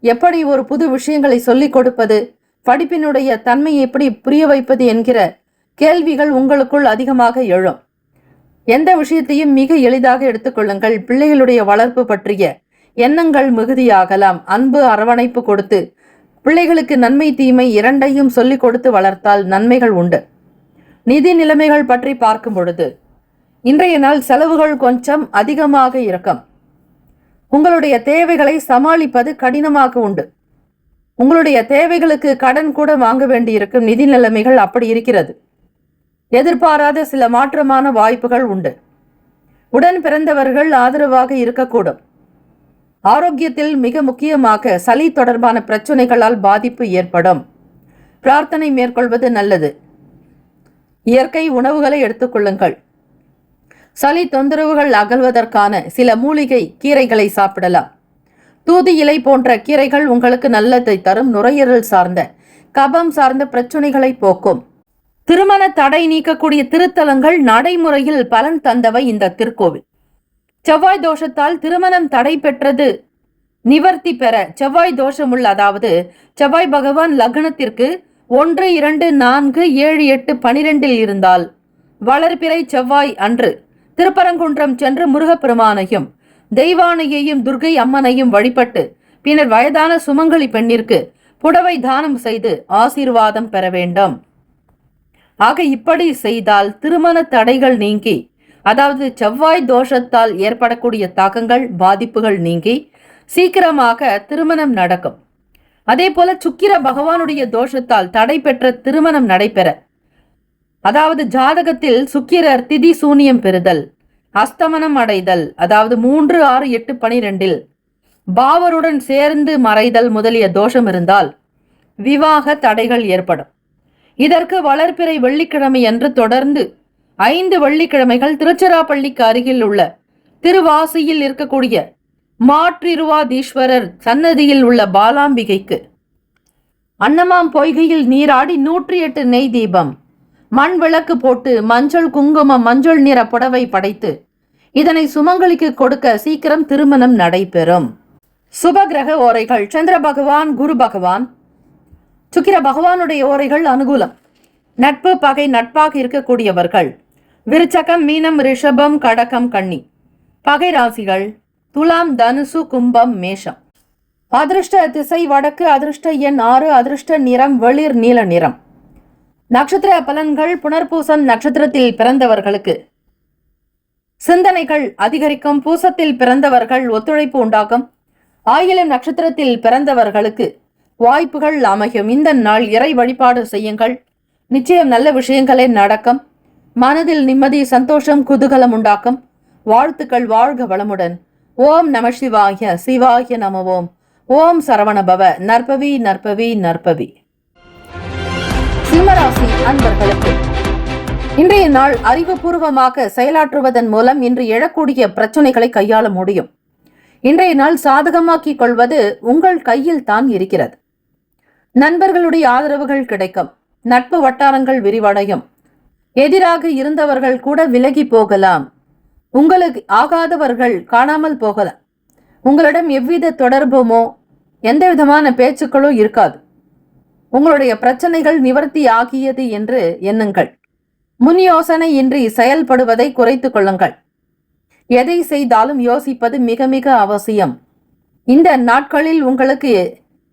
எப்படி ஒரு புது விஷயங்களை சொல்லிக் கொடுப்பது, படிப்பினுடைய தன்மையை எப்படி புரிய வைப்பது என்கிற கேள்விகள் உங்களுக்குள் அதிகமாக எழும். எந்த விஷயத்தையும் மிக எளிதாக எடுத்துக்கொள்ளுங்கள். பிள்ளைகளுடைய வளர்ப்பு பற்றிய எண்ணங்கள் மிகுதியாகலாம். அன்பு அரவணைப்பு கொடுத்து பிள்ளைகளுக்கு நன்மை தீமை இரண்டையும் சொல்லிக் கொடுத்து வளர்த்தால் நன்மைகள் உண்டு. நிதி நிலைமைகள் பற்றி பார்க்கும் பொழுது இன்றைய நாள் செலவுகள் கொஞ்சம் அதிகமாக இருக்கும். உங்களுடைய தேவைகளை சமாளிப்பது கடினமாக உண்டு. உங்களுடைய தேவைகளுக்கு கடன் கூட வாங்க வேண்டியிருக்கும். நிதி நிலைமைகள் அப்படி இருக்கிறது. எதிர்பாராத சில மாற்றமான வாய்ப்புகள் உண்டு. உடன் பிறந்தவர்கள் ஆதரவாக இருக்கக்கூடும். ஆரோக்கியத்தில் மிக முக்கியமாக சளி தொடர்பான பிரச்சனைகளால் பாதிப்பு ஏற்படும். பிரார்த்தனை மேற்கொள்வது நல்லது. இயற்கை உணவுகளை எடுத்துக்கொள்ளுங்கள். சளி தொந்தரவுகள் அகல்வதற்கான சில மூலிகை கீரைகளை சாப்பிடலாம். தூதி இலை போன்ற கீரைகள் உங்களுக்கு நல்லதை தரும். நுரையீரல் சார்ந்த கபம் சார்ந்த பிரச்சனைகளை போக்கும். திருமண தடை நீக்கக்கூடிய திருத்தலங்கள் நடைமுறையில் பலன் தந்தவை இந்த திருக்கோவில். செவ்வாய் தோஷத்தால் திருமணம் தடை பெற்றது நிவர்த்தி பெற செவ்வாய் தோஷமுள்ள, அதாவது செவ்வாய் பகவான் லக்னத்திற்கு 1, 2, 4, 7, 8, 12 இருந்தால் வளர்பிறை செவ்வாய் அன்று திருப்பரங்குன்றம் சென்று முருகப்பெருமானையும் தெய்வானையையும் துர்கை அம்மனையும் வழிபட்டு பின்னர் வயதான சுமங்கலி பெண்ணிற்கு புடவை தானம் செய்து ஆசீர்வாதம் பெற வேண்டும். ஆக இப்படி செய்தால் திருமண தடைகள் நீங்கி, அதாவது செவ்வாய் தோஷத்தால் ஏற்படக்கூடிய தாக்கங்கள் பாதிப்புகள் நீங்கி சீக்கிரமாக திருமணம் நடக்கும். அதே போல சுக்கிர பகவானுடைய தோஷத்தால் தடை பெற்ற திருமணம் நடைபெற, அதாவது ஜாதகத்தில் சுக்கிரர் திதி சூனியம் பெறுதல், அஸ்தமனம் அடைதல், அதாவது 3, 6, 8, 12 பாவருடன் சேர்ந்து மறைதல் முதலிய தோஷம் இருந்தால் விவாக தடைகள் ஏற்படும். இதற்கு வளர்பிறை வெள்ளிக்கிழமை அன்று தொடர்ந்து 5 வெள்ளிக்கிழமைகள் திருச்சிராப்பள்ளிக்கு அருகில் உள்ள திருவாசியில் இருக்கக்கூடிய மாற்றிருவாதீஸ்வரர் சன்னதியில் உள்ள பாலாம்பிகைக்கு அன்னமாம் பொய்கையில் நீராடி 108 நெய் தீபம் மண் விளக்கு போட்டு மஞ்சள் குங்குமம் மஞ்சள் நிற புடவை படைத்து இதனை சுமங்கலிக்கு கொடுக்க சீக்கிரம் திருமணம் நடைபெறும். சுபகிரக ஓரைகள். சந்திர பகவான், குரு பகவான், சுக்கிர பகவானுடைய ஓரைகள் அனுகூலம். நட்பு பகை நட்பாக இருக்கக்கூடியவர்கள் விருச்சகம், மீனம், ரிஷபம், கடகம், கன்னி. பகை ராசிகள் துலாம், தனுசு, கும்பம், மேஷம். அதிர்ஷ்ட திசை வடக்கு. அதிர்ஷ்ட எண் 6. அதிர்ஷ்ட நிறம் வெளிர் நீல நிறம். நட்சத்திர பலன்கள். புனர்பூசம் நட்சத்திரத்தில் பிறந்தவர்களுக்கு சிந்தனைகள் அதிகரிக்கும். பூசத்தில் பிறந்தவர்கள் ஒத்துழைப்பு உண்டாகும். ஆயிலம் நட்சத்திரத்தில் பிறந்தவர்களுக்கு வாய்ப்புகள் அமையும். இந்த நாள் இறை வழிபாடு செய்யுங்கள். நிச்சயம் நல்ல விஷயங்களே நடக்கும். மனதில் நிம்மதி, சந்தோஷம், குதூகலம் உண்டாக்கும். வாழ்த்துக்கள். வாழ்க வளமுடன். ஓம் நம சிவாய. சிவாய நம ஓம். ஓம் சரவணபவ. நற்பவி நற்பவி நற்பவி. சிம்மராசி அன்பர்களுக்கு இன்றைய நாள் அறிவுபூர்வமாக செயலாற்றுவதன் மூலம் இன்று எழக்கூடிய பிரச்சனைகளை கையாள முடியும். இன்றைய நாள் சாதகமாக்கிக் கொள்வது உங்கள் கையில் தான் இருக்கிறது. நண்பர்களுடைய ஆதரவுகள் கிடைக்கும். நட்பு வட்டாரங்கள் விரிவடையும். எதிராக இருந்தவர்கள் கூட விலகி போகலாம். உங்களுக்கு ஆகாதவர்கள் காணாமல் போகலாம். உங்களிடம் எவ்வித தொடர்புமோ எந்த விதமான பேச்சுக்களோ இருக்காது. உங்களுடைய பிரச்சனைகள் நிவர்த்தி ஆகியது என்று எண்ணுங்கள். முன் யோசனை இன்றி செயல்படுவதை குறைத்துக் கொள்ளுங்கள். எதை செய்தாலும் யோசிப்பது மிக மிக அவசியம். இந்த நாட்களில் உங்களுக்கு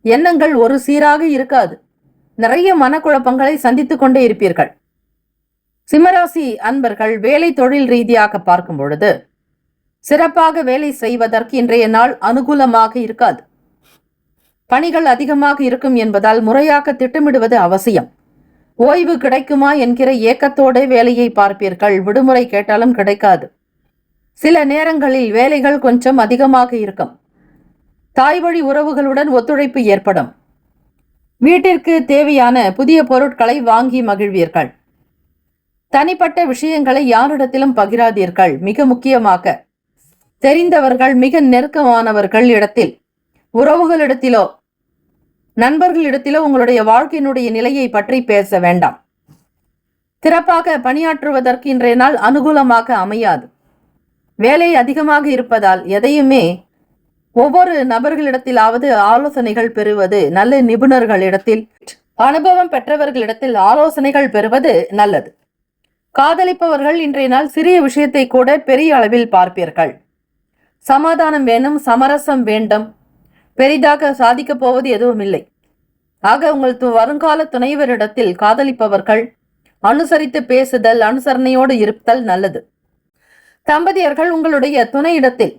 எண்ணங்கள் ஒரு சீராக இருக்காது. நிறைய மனக்குழப்பங்களை சந்தித்துக் கொண்டே இருப்பீர்கள். சிம்மராசி அன்பர்கள் வேலை தொழில் ரீதியாக பார்க்கும் பொழுது சிறப்பாக வேலை செய்வதற்கு இன்றைய நாள் அனுகூலமாக இருக்காது. பணிகள் அதிகமாக இருக்கும் என்பதால் முறையாக திட்டமிடுவது அவசியம். ஓய்வு கிடைக்குமா என்கிற ஏக்கத்தோட வேலையை பார்ப்பீர்கள். விடுமுறை கேட்டாலும் கிடைக்காது. சில நேரங்களில் வேலைகள் கொஞ்சம் அதிகமாக இருக்கும். தாய் வழி உறவுகளுடன் ஒத்துழைப்பு ஏற்படும். வீட்டிற்கு தேவையான புதிய பொருட்களை வாங்கி மகிழ்வீர்கள். தனிப்பட்ட விஷயங்களை யாரிடத்திலும் பகிராதீர்கள். மிக முக்கியமாக தெரிந்தவர்கள், மிக நெருக்கமானவர்கள் இடத்தில், உறவுகளிடத்திலோ நண்பர்களிடத்திலோ உங்களுடைய வாழ்க்கையினுடைய நிலையை பற்றி பேச வேண்டாம். சிறப்பாக பணியாற்றுவதற்கு இன்றைய நாள் அனுகூலமாக அமையாது. வேலை அதிகமாக இருப்பதால் எதையுமே ஒவ்வொரு நபர்களிடத்திலாவது ஆலோசனைகள் பெறுவது நல்ல. நிபுணர்களிடத்தில், அனுபவம் பெற்றவர்களிடத்தில் ஆலோசனைகள் பெறுவது நல்லது. காதலிப்பவர்கள் இன்றைய நாள் சிறிய விஷயத்தை கூட பெரிய அளவில் பார்ப்பீர்கள். சமாதானம் வேணும், சமரசம் வேண்டும். பெரிதாக சாதிக்கப் போவது எதுவும் இல்லை. ஆக உங்கள் வருங்கால துணைவரிடத்தில் காதலிப்பவர்கள் அனுசரித்து பேசுதல், அனுசரணையோடு இருத்தல் நல்லது. தம்பதியர்கள் உங்களுடைய துணையிடத்தில்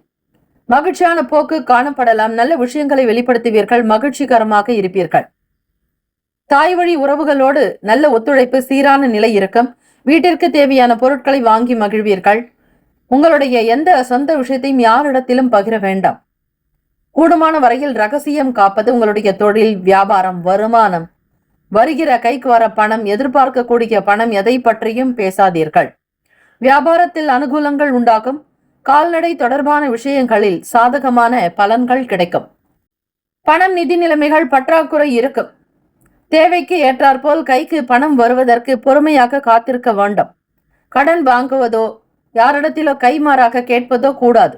மகிழ்ச்சியான போக்கு காணப்படலாம். நல்ல விஷயங்களை வெளிப்படுத்துவீர்கள், மகிழ்ச்சிகரமாக இருப்பீர்கள். தாய் வழி உறவுகளோடு நல்ல ஒத்துழைப்பு, சீரான நிலை இருக்கும். வீட்டிற்கு தேவையான பொருட்களை வாங்கி மகிழ்வீர்கள். உங்களுடைய எந்த சொந்த விஷயத்தையும் யாரிடத்திலும் பகிர வேண்டாம். கூடுமான வரையில் ரகசியம் காப்பது. உங்களுடைய தொழில், வியாபாரம், வருமானம், வருகிற கைக்கு வர பணம், எதிர்பார்க்கக்கூடிய பணம், எதை பற்றியும் பேசாதீர்கள். வியாபாரத்தில் அனுகூலங்கள் உண்டாகும். கால்நடை தொடர்பான விஷயங்களில் சாதகமான பலன்கள் கிடைக்கும். பணம், நிதி நிலைமைகள் பற்றாக்குறை இருக்கும். தேவைக்கு ஏற்றாற்போல் கைக்கு பணம் வருவதற்கு பொறுமையாக காத்திருக்க வேண்டும். கடன் வாங்குவதோ யாரிடத்திலோ கைமாறாக கேட்பதோ கூடாது.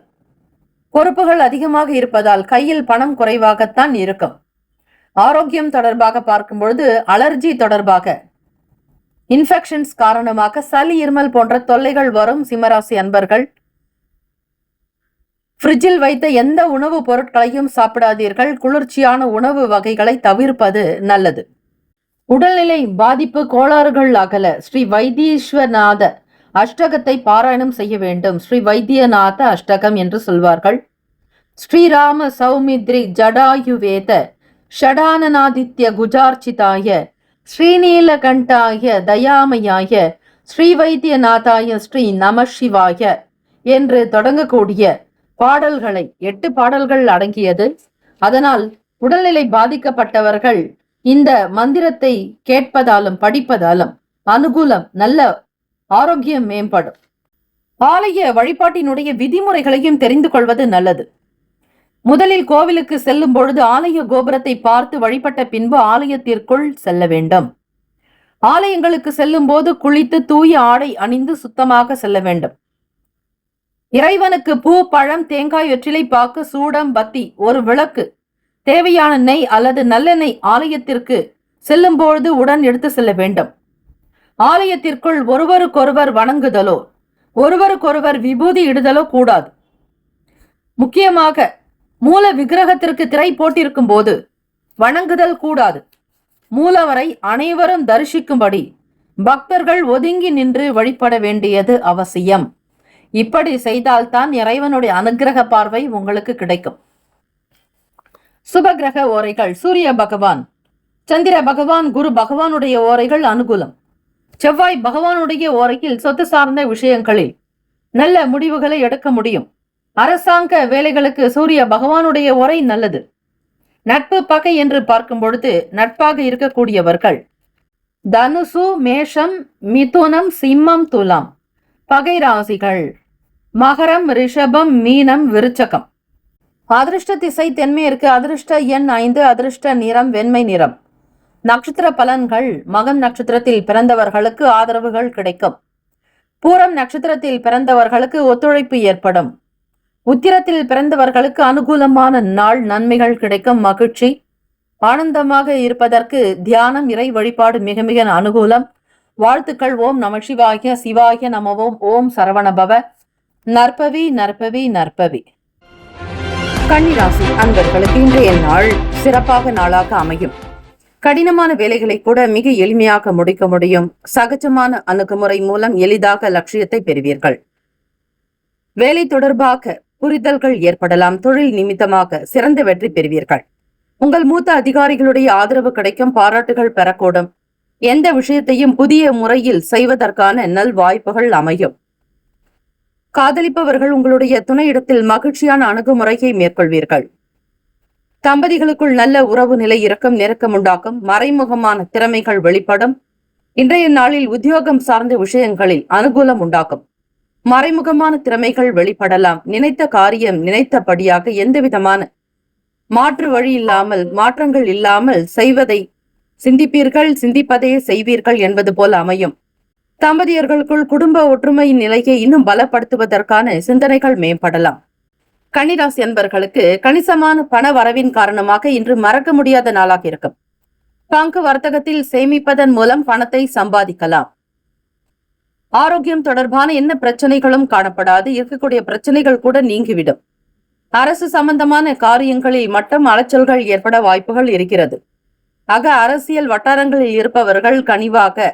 பொறுப்புகள் அதிகமாக இருப்பதால் கையில் பணம் குறைவாகத்தான் இருக்கும். ஆரோக்கியம் தொடர்பாக பார்க்கும் பொழுது அலர்ஜி தொடர்பாக, இன்ஃபெக்ஷன்ஸ் காரணமாக சளி, இருமல் போன்ற தொல்லைகள் வரும். சிம்மராசி அன்பர்கள் ஃப்ரிட்ஜில் வைத்த எந்த உணவுப் பொருட்களையும் சாப்பிடாதீர்கள். குளிர்ச்சியான உணவு வகைகளை தவிர்ப்பது நல்லது. உடல்நிலை பாதிப்பு கோளாறுகள் அகல ஸ்ரீ வைத்தீஸ்வரநாத அஷ்டகத்தை பாராயணம் செய்ய வேண்டும். ஸ்ரீ வைத்தியநாத அஷ்டகம் என்று சொல்வார்கள். ஸ்ரீராம சௌமித்ரி ஜடாயுவேத ஷடானநாதித்ய குஜார்ச்சிதாய ஸ்ரீநீலகண்டாய தயாமயாய ஸ்ரீ வைத்தியநாதாய ஸ்ரீ நம சிவாய என்று தொடங்கக்கூடிய பாடல்களை 8 பாடல்கள் அடங்கியது. அதனால் உடல்நிலை பாதிக்கப்பட்டவர்கள் இந்த மந்திரத்தை கேட்பதாலும் படிப்பதாலும் அனுகூலம், நல்ல ஆரோக்கியம் மேம்படும். ஆலய வழிபாட்டினுடைய விதிமுறைகளையும் தெரிந்து கொள்வது நல்லது. முதலில் கோவிலுக்கு செல்லும் பொழுது ஆலய கோபுரத்தை பார்த்து வழிபட்ட பின்பு ஆலயத்திற்குள் செல்ல வேண்டும். ஆலயங்களுக்கு செல்லும் போது குளித்து தூய ஆடை அணிந்து சுத்தமாக செல்ல வேண்டும். இறைவனுக்கு பூ, பழம், தேங்காய், வெற்றிலை பாக்கு, சூடம், பத்தி, ஒரு விளக்கு, தேவையான நெய் அல்லது நல்லெண்ணெய் ஆலயத்திற்கு செல்லும் பொழுது உடன் எடுத்து செல்ல வேண்டும். ஆலயத்திற்குள் ஒருவருக்கொருவர் வணங்குதலோ ஒருவருக்கொருவர் விபூதி இடுதலோ கூடாது. முக்கியமாக மூல விக்கிரகத்திற்கு திரை போட்டிருக்கும் போது வணங்குதல் கூடாது. மூலவரை அனைவரும் தரிசிக்கும்படி பக்தர்கள் ஒதுங்கி நின்று வழிபட வேண்டியது அவசியம். இப்படி செய்தால்தான் இறைவனுடைய அனுக்கிரக பார்வை உங்களுக்கு கிடைக்கும். சுபகிரக ஓரைகள்: சூரிய பகவான், சந்திர பகவான், குரு பகவானுடைய ஓரைகள் அனுகூலம். செவ்வாய் பகவானுடைய ஓரையில் சொத்து சார்ந்த விஷயங்களில் நல்ல முடிவுகளை எடுக்க முடியும். அரசாங்க வேலைகளுக்கு சூரிய பகவானுடைய ஓரை நல்லது. நட்பு, பகை என்று பார்க்கும் பொழுது நட்பாக இருக்கக்கூடியவர்கள் தனுசு, மேஷம், மிதுனம், சிம்மம், துலாம். பகை ராசிகள் மகரம், ரிஷபம், மீனம், விருச்சகம். அதிர்ஷ்ட திசை தென்மேற்கு. அதிர்ஷ்ட எண் 5. அதிர்ஷ்ட நிறம் வெண்மை நிறம். நட்சத்திர பலன்கள்: மகம் நட்சத்திரத்தில் பிறந்தவர்களுக்கு ஆதரவுகள் கிடைக்கும். பூரம் நட்சத்திரத்தில் பிறந்தவர்களுக்கு ஒத்துழைப்பு ஏற்படும். உத்திரத்தில் பிறந்தவர்களுக்கு அனுகூலமான நாள், நன்மைகள் கிடைக்கும். மகிழ்ச்சி, ஆனந்தமாக இருப்பதற்கு தியானம், இறை வழிபாடு மிக மிக அனுகூலம். வாழ்த்துக்கள். ஓம் நம சிவாய, சிவாய நமவோம். ஓம் சரவணபவ. நற்பவி நற்பவி நற்பவி. கன்னிராசி அன்பர்களுக்கு இன்றைய நாள் சிறப்பாக நாளாக அமையும். கடினமான வேலைகளை கூட மிக எளிமையாக முடிக்க முடியும். சகஜமான அணுகுமுறை மூலம் எளிதாக லட்சியத்தை பெறுவீர்கள். வேலை தொடர்பாக புரிதல்கள் ஏற்படலாம். தொழில் நிமித்தமாக சிறந்த வெற்றி பெறுவீர்கள். உங்கள் மூத்த அதிகாரிகளுடைய ஆதரவு கிடைக்கும். பாராட்டுகள் பெறக்கூடும். எந்த விஷயத்தையும் புதிய முறையில் செய்வதற்கான நல் வாய்ப்புகள் அமையும். காதலிப்பவர்கள் உங்களுடைய துணையிடத்தில் மகிழ்ச்சியான அணுகுமுறையை மேற்கொள்வீர்கள். தம்பதிகளுக்குள் நல்ல உறவு நிலை இருக்கும். நெருக்கம் உண்டாக்கும். மறைமுகமான திறமைகள் வெளிப்படும். இன்றைய நாளில் உத்தியோகம் சார்ந்த விஷயங்களில் அனுகூலம் உண்டாக்கும். மறைமுகமான திறமைகள் வெளிப்படலாம். நினைத்த காரியம் நினைத்தபடியாக எந்தவிதமான மாற்று வழி இல்லாமல், மாற்றங்கள் இல்லாமல் செய்வதை சிந்திப்பீர்கள். சிந்திப்பதையே செய்வீர்கள் என்பது போல அமையும். தம்பதியர்களுக்குள் குடும்ப ஒற்றுமையின் நிலையை இன்னும் பலப்படுத்துவதற்கான சிந்தனைகள் மேம்படலாம். கன்னிராசி அன்பர்களுக்கு கணிசமான பண வரவின் காரணமாக இன்று மறக்க முடியாத நாளாக இருக்கும். பங்கு வர்த்தகத்தில் சேமிப்பதன் மூலம் பணத்தை சம்பாதிக்கலாம். ஆரோக்கியம் தொடர்பான என்ன பிரச்சனைகளும் காணப்படாது. இருக்கக்கூடிய பிரச்சனைகள் கூட நீங்கிவிடும். அரசு சம்பந்தமான காரியங்களில் மட்டும் அலைச்சல்கள் ஏற்பட வாய்ப்புகள் இருக்கிறது. ஆக அரசியல் வட்டாரங்களில் இருப்பவர்கள் கனிவாக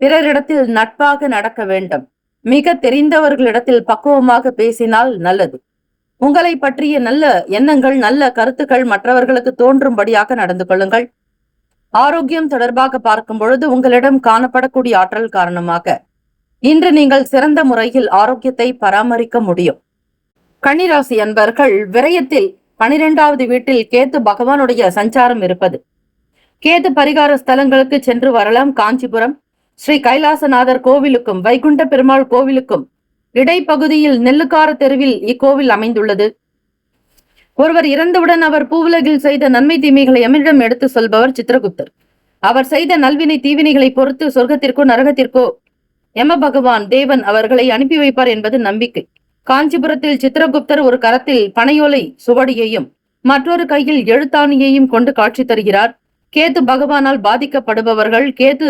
பிறரிடத்தில் நட்பாக நடக்க வேண்டும். மிக தெரிந்தவர்களிடத்தில் பக்குவமாக பேசினால் நல்லது. உங்களை பற்றிய நல்ல எண்ணங்கள், நல்ல கருத்துக்கள் மற்றவர்களுக்கு தோன்றும்படியாக நடந்து கொள்ளுங்கள். ஆரோக்கியம் தொடர்பாக பார்க்கும் பொழுது உங்களிடம் காணப்படக்கூடிய ஆற்றல் காரணமாக இன்று நீங்கள் சிறந்த முறையில் ஆரோக்கியத்தை பராமரிக்க முடியும். கன்னிராசி அன்பர்கள், விரயத்தில் 12வது வீட்டில் கேத்து பகவானுடைய சஞ்சாரம் இருப்பது. கேது பரிகார ஸ்தலங்களுக்கு சென்று வரலாம். காஞ்சிபுரம் ஸ்ரீ கைலாசநாதர் கோவிலுக்கும் வைகுண்ட பெருமாள் கோவிலுக்கும் இடைப்பகுதியில் நெல்லுக்கார தெருவில் இக்கோவில் அமைந்துள்ளது. ஒருவர் இறந்தவுடன் அவர் பூவுலகில் செய்த நன்மை தீமைகளை எமனிடம் எடுத்து சொல்பவர் சித்திரகுப்தர். அவர் செய்த நல்வினை தீவினைகளை பொறுத்து சொர்க்கத்திற்கோ நரகத்திற்கோ யம பகவான் தேவன் அவர்களை அனுப்பி வைப்பார் என்பது நம்பிக்கை. காஞ்சிபுரத்தில் சித்திரகுப்தர் ஒரு கரத்தில் பனையோலை சுவடியையும் மற்றொரு கையில் எழுத்தாணியையும் கொண்டு காட்சி தருகிறார். கேது பகவானால் பாதிக்கப்படுபவர்கள் கேது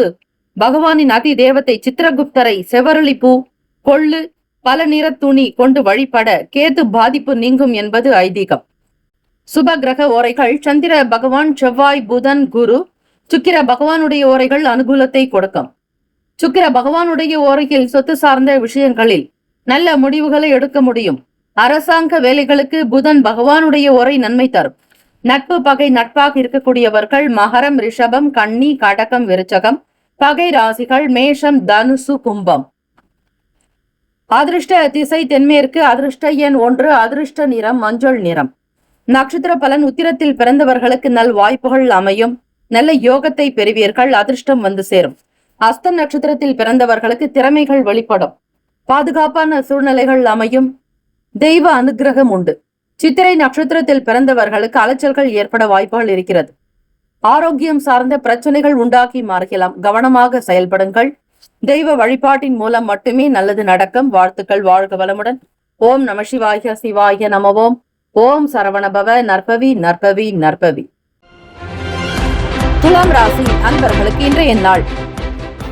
பகவானின் அதி தேவத்தை சித்திரகுப்தரை செவரளி பூ, கொள்ளு, பல நிற துணி கொண்டு வழிபட கேது பாதிப்பு நீங்கும் என்பது ஐதீகம். சுப கிரக ஓரைகள் சந்திர பகவான், செவ்வாய், புதன், குரு. சுக்கிர பகவானுடைய ஓரைகள் அனுகூலத்தை கொடுக்கும். சுக்கிர பகவானுடைய ஓரையில் சொத்து சார்ந்த விஷயங்களில் நல்ல முடிவுகளை எடுக்க முடியும். அரசாங்க வேலைகளுக்கு புதன் பகவானுடைய ஓரை நன்மை தரும். நட்பு பகை நட்பாக இருக்கக்கூடியவர்கள் மகரம், ரிஷபம், கன்னி, கடகம், விருச்சகம். பகை ராசிகள் மேஷம், தனுசு, கும்பம். அதிர்ஷ்ட திசை தென்மேற்கு. அதிர்ஷ்ட எண் 1. அதிர்ஷ்ட நிறம் மஞ்சள் நிறம். நட்சத்திர பலன் உத்திரத்தில் பிறந்தவர்களுக்கு நல் வாய்ப்புகள் அமையும். நல்ல யோகத்தை பெறுவீர்கள். அதிர்ஷ்டம் வந்து சேரும். அஸ்தம் நட்சத்திரத்தில் பிறந்தவர்களுக்கு திறமைகள் வெளிப்படும். பாதுகாப்பான சூழ்நிலைகள் அமையும். தெய்வ அனுகிரகம் உண்டு. சித்திரை நட்சத்திரத்தில் பிறந்தவர்களுக்கு அலைச்சல்கள் ஏற்பட வாய்ப்புகள் இருக்கிறது. ஆரோக்கியம் சார்ந்த பிரச்சனைகள் உண்டாக்கி மாறலாம். கவனமாக செயல்படுங்கள். தெய்வ வழிபாட்டின் மூலம் மட்டுமே நல்லது நடக்கும். வாழ்த்துக்கள். வாழ்க வளமுடன். ஓம் நம சிவாய. சிவாய நமவோம். ஓம் சரவணபவ. நற்பவி நற்பவி நற்பவி. துலாம் ராசி அன்பர்களுக்கு இன்றைய நாள்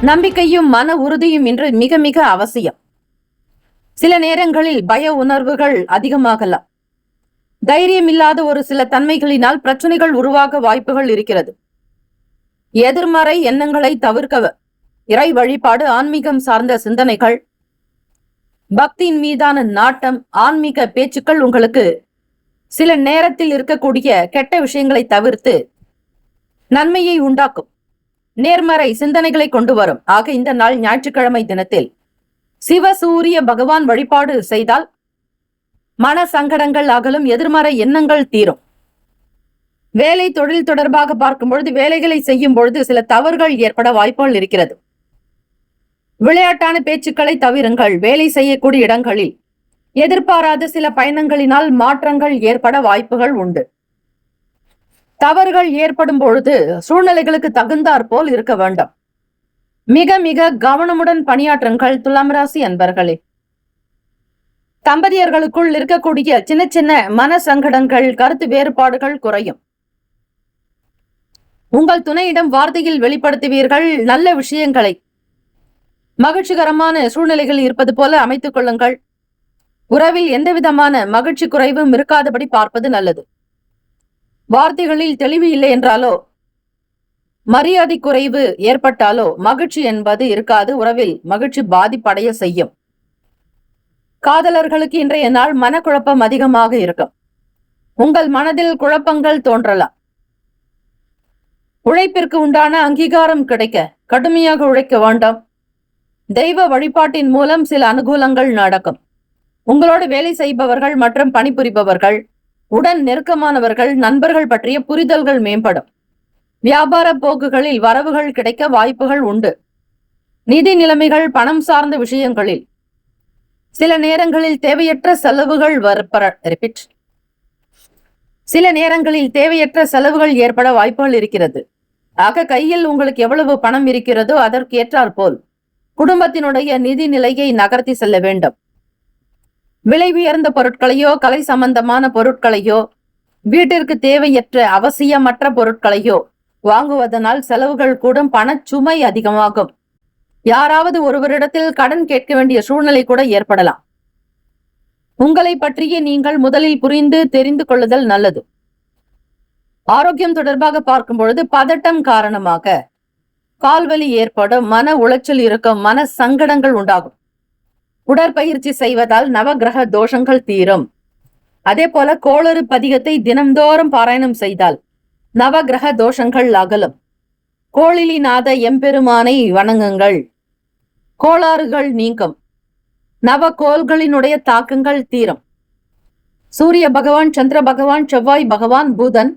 நம்பிக்கையும் மன உறுதியும் இன்று மிக மிக அவசியம். சில நேரங்களில் பய உணர்வுகள் அதிகமாகலாம். தைரியம் இல்லாத ஒரு சில தன்மைகளினால் பிரச்சனைகள் உருவாக வாய்ப்புகள் இருக்கிறது. எதிர்மறை எண்ணங்களை தவிர்க்க இறை வழிபாடு, ஆன்மீகம் சார்ந்த சிந்தனைகள், பக்தியின் மீதான நாட்டம், ஆன்மீக பேச்சுக்கள் உங்களுக்கு சில நேரத்தில் இருக்கக்கூடிய கெட்ட விஷயங்களை தவிர்த்து நன்மையை உண்டாக்கும். நேர்மறை சிந்தனைகளை கொண்டு வரும். ஆக இந்த நாள் ஞாயிற்றுக்கிழமை தினத்தில் சிவசூரிய பகவான் வழிபாடு செய்தால் மன சங்கடங்கள் அகலும். எதிர்மறை எண்ணங்கள் தீரும். வேலை தொழில் தொடர்பாக பார்க்கும் பொழுது வேலைகளை செய்யும் பொழுது சில தவறுகள் ஏற்பட வாய்ப்புகள் இருக்கிறது. விளையாட்டான பேச்சுக்களை தவிருங்கள். வேலை செய்யக்கூடிய இடங்களில் எதிர்பாராத சில பயணங்களினால் மாற்றங்கள் ஏற்பட வாய்ப்புகள் உண்டு. தவறுகள் ஏற்படும் பொழுது சூழ்நிலைகளுக்கு தகுந்தாற் போல் இருக்க வேண்டும். மிக மிக கவனமுடன் பணியாற்றுங்கள். துலாம் ராசி அன்பர்களே, தம்பதியர்களுக்குள் இருக்கக்கூடிய சின்ன சின்ன மன சங்கடங்கள், கருத்து வேறுபாடுகள் குறையும். உங்கள் துணையிடம் வார்த்தையில் வெளிப்படுத்துவீர்கள். நல்ல விஷயங்களை மகிழ்ச்சிகரமான சூழ்நிலைகள் இருப்பது போல அமைத்துக் கொள்ளுங்கள். உறவில் எந்த விதமான மகிழ்ச்சி குறைவும் இருக்காதபடி பார்ப்பது நல்லது. வார்த்தைகளில் தெளிவு இல்லை என்றாலோ, மரியாதை குறைவு ஏற்பட்டாலோ மகிழ்ச்சி என்பது இருக்காது. உறவில் மகிழ்ச்சி பாதிப்படைய செய்யும். காதலர்களுக்கு இன்றைய நாள் மனக்குழப்பம் அதிகமாக இருக்கும். உங்கள் மனதில் குழப்பங்கள் தோன்றலாம். உழைப்பிற்கு உண்டான அங்கீகாரம் கிடைக்க கடுமையாக உழைக்க வேண்டாம். தெய்வ வழிபாட்டின் மூலம் சில அனுகூலங்கள் நடக்கும். உங்களோடு வேலை செய்பவர்கள் மற்றும் பணிபுரிபவர்கள், உடன் நெருக்கமானவர்கள், நண்பர்கள் பற்றிய புரிதல்கள் மேம்படும். வியாபார போக்குகளில் வரவுகள் கிடைக்க வாய்ப்புகள் உண்டு. நிதி நிலைமைகள், பணம் சார்ந்த விஷயங்களில் சில நேரங்களில் தேவையற்ற செலவுகள் ஏற்பட வாய்ப்புகள் இருக்கிறது. ஆக கையில் உங்களுக்கு எவ்வளவு பணம் இருக்கிறதோ அதற்கு ஏற்றாற்போல் குடும்பத்தினுடைய நிதி நிலையை நகர்த்தி செல்ல வேண்டும். விலை உயர்ந்த பொருட்களையோ, கலை சம்பந்தமான பொருட்களையோ, வீட்டிற்கு தேவையற்ற அவசியமற்ற பொருட்களையோ வாங்குவதனால் செலவுகள் கூடும். பணச்சுமை அதிகமாகும். யாராவது ஒருவரிடத்தில் கடன் கேட்க வேண்டிய சூழ்நிலை கூட ஏற்படலாம். உங்களை பற்றிய நீங்கள் முதலில் புரிந்து தெரிந்து கொள்ளுதல் நல்லது. ஆரோக்கியம் தொடர்பாக பார்க்கும் பொழுது பதட்டம் காரணமாக கால்வலி ஏற்படும், மன உளைச்சல் இருக்கும், மன சங்கடங்கள் உண்டாகும். உடற்பயிற்சி செய்வதால் நவகிரக தோஷங்கள் தீரும். அதே போல கோளறு பதிகத்தை தினம்தோறும் பாராயணம் செய்தால் நவகிரக தோஷங்கள் அகலும். கோளிலிநாத எம்பெருமானை வணங்குங்கள், கோளாறுகள் நீங்கும், நவகோள்களினுடைய தாக்கங்கள் தீரும். சூரிய பகவான், சந்திர பகவான், செவ்வாய் பகவான், புதன்,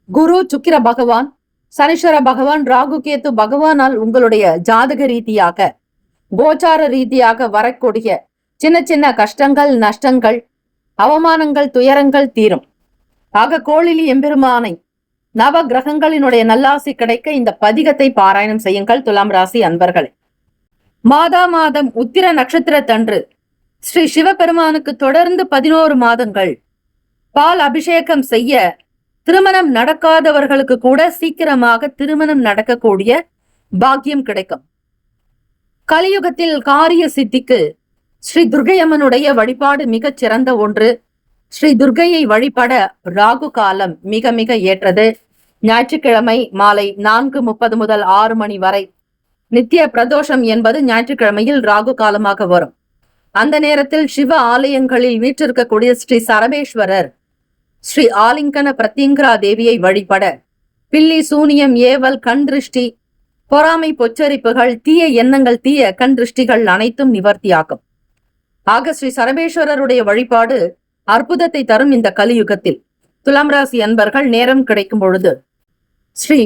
குரு, சுக்கிர பகவான், சனீஸ்வர பகவான், ராகு, கேத்து பகவானால் உங்களுடைய ஜாதக ரீதியாக கோச்சார ரீதியாக வரக்கூடிய சின்ன சின்ன கஷ்டங்கள், நஷ்டங்கள், அவமானங்கள், துயரங்கள் தீரும். ஆக கோளிலி எம்பெருமானை நவ கிரகங்களினுடைய நல்லாசி கிடைக்க இந்த பதிகத்தை பாராயணம் செய்யுங்கள். துலாம் ராசி அன்பர்களே, மாதம் உத்திர நட்சத்திரத்தன்று ஸ்ரீ சிவபெருமானுக்கு தொடர்ந்து 11 மாதங்கள் பால் அபிஷேகம் செய்ய திருமணம் நடக்காதவர்களுக்கு கூட சீக்கிரமாக திருமணம் நடக்கக்கூடிய பாக்கியம் கிடைக்கும். கலியுகத்தில் காரிய சித்திக்கு ஸ்ரீ துர்க்கையம்மனுடைய வழிபாடு மிகச் சிறந்த ஒன்று. ஸ்ரீ துர்க்கையை வழிபட ராகு காலம் மிக மிக ஏற்றது. ஞாயிற்றுக்கிழமை மாலை 4:30 முதல் 6 மணி வரை நித்திய பிரதோஷம் என்பது ஞாயிற்றுக்கிழமையில் ராகு காலமாக வரும். அந்த நேரத்தில் சிவ ஆலயங்களில் வீற்றிருக்கக்கூடிய ஸ்ரீ சரபேஸ்வரர், ஸ்ரீ ஆலிங்கன பிரத்யங்கரா தேவியை வழிபட பில்லி, சூனியம், ஏவல், கண் திருஷ்டி, பொறாமை, பொச்சரிப்புகள், தீய எண்ணங்கள், தீய கண் திருஷ்டிகள் அனைத்தும் நிவர்த்தியாகும். ஆக ஸ்ரீ சரபேஸ்வரருடைய வழிபாடு அற்புதத்தை தரும். இந்த கலியுகத்தில் துலாம் ராசி அன்பர்கள் நேரம் கிடைக்கும் பொழுது ஸ்ரீ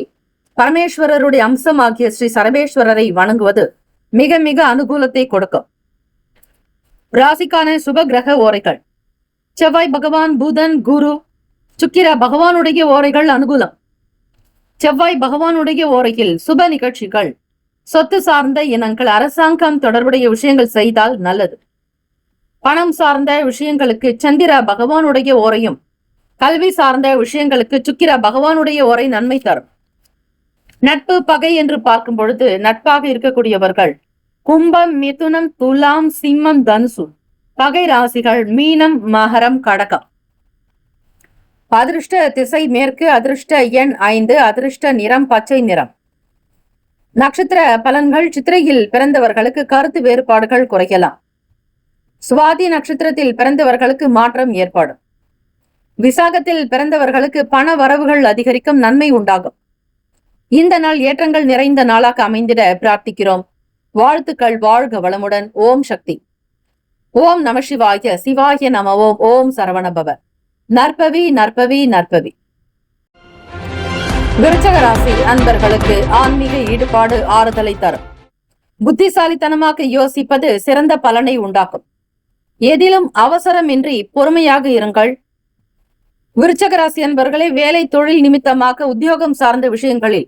பரமேஸ்வரருடைய அம்சமாகிய ஸ்ரீ சரபேஸ்வரரை வணங்குவது மிக மிக அனுகூலத்தை கொடுக்கும். ராசிக்கான சுப கிரக ஓரைகள்: செவ்வாய் பகவான், புதன், குரு, சுக்கிர பகவானுடைய ஓரைகள் அனுகூலம். செவ்வாய் பகவானுடைய ஓரையில் சுப நிகழ்ச்சிகள், சொத்து சார்ந்த இனங்கள், அரசாங்கம் தொடர்புடைய விஷயங்கள் செய்தால் நல்லது. பணம் சார்ந்த விஷயங்களுக்கு சந்திர பகவானுடைய ஓரையும், கல்வி சார்ந்த விஷயங்களுக்கு சுக்கிர பகவானுடைய ஓரை நன்மை தரும். நட்பு பகை என்று பார்க்கும் பொழுது நட்பாக இருக்கக்கூடியவர்கள் கும்பம், மிதுனம், துலாம், சிம்மம், தனுசு. பகை ராசிகள் மீனம், மகரம், கடகம். அதிர்ஷ்ட திசை மேற்கு, அதிர்ஷ்ட எண் 5, அதிர்ஷ்ட நிறம் பச்சை நிறம். நட்சத்திர பலன்கள்: சித்திரையில் பிறந்தவர்களுக்கு கருத்து வேறுபாடுகள் குறையலாம். சுவாதி நட்சத்திரத்தில் பிறந்தவர்களுக்கு மாற்றம் ஏற்படும். விசாகத்தில் பிறந்தவர்களுக்கு பண வரவுகள் அதிகரிக்கும், நன்மை உண்டாகும். இந்த நாள் ஏற்றங்கள் நிறைந்த நாளாக அமைந்திட பிரார்த்திக்கிறோம். வாழ்த்துக்கள். வாழ்க வளமுடன். ஓம் சக்தி. ஓம் நம சிவாய. சிவாய நம. ஓம். ஓம் சரவணபவ. நற்பவி நற்பவி நற்பவி. விருச்சக ராசி அன்பர்களுக்கு ஆன்மீக ஈடுபாடு ஆறுதலை தரும். புத்திசாலித்தனமாக யோசிப்பது சிறந்த பலனை உண்டாக்கும். எதிலும் அவசரமின்றி பொறுமையாக இருங்கள். விருச்சக ராசி அன்பர்களே, வேலை தொழில் நிமித்தமாக உத்தியோகம் சார்ந்த விஷயங்களில்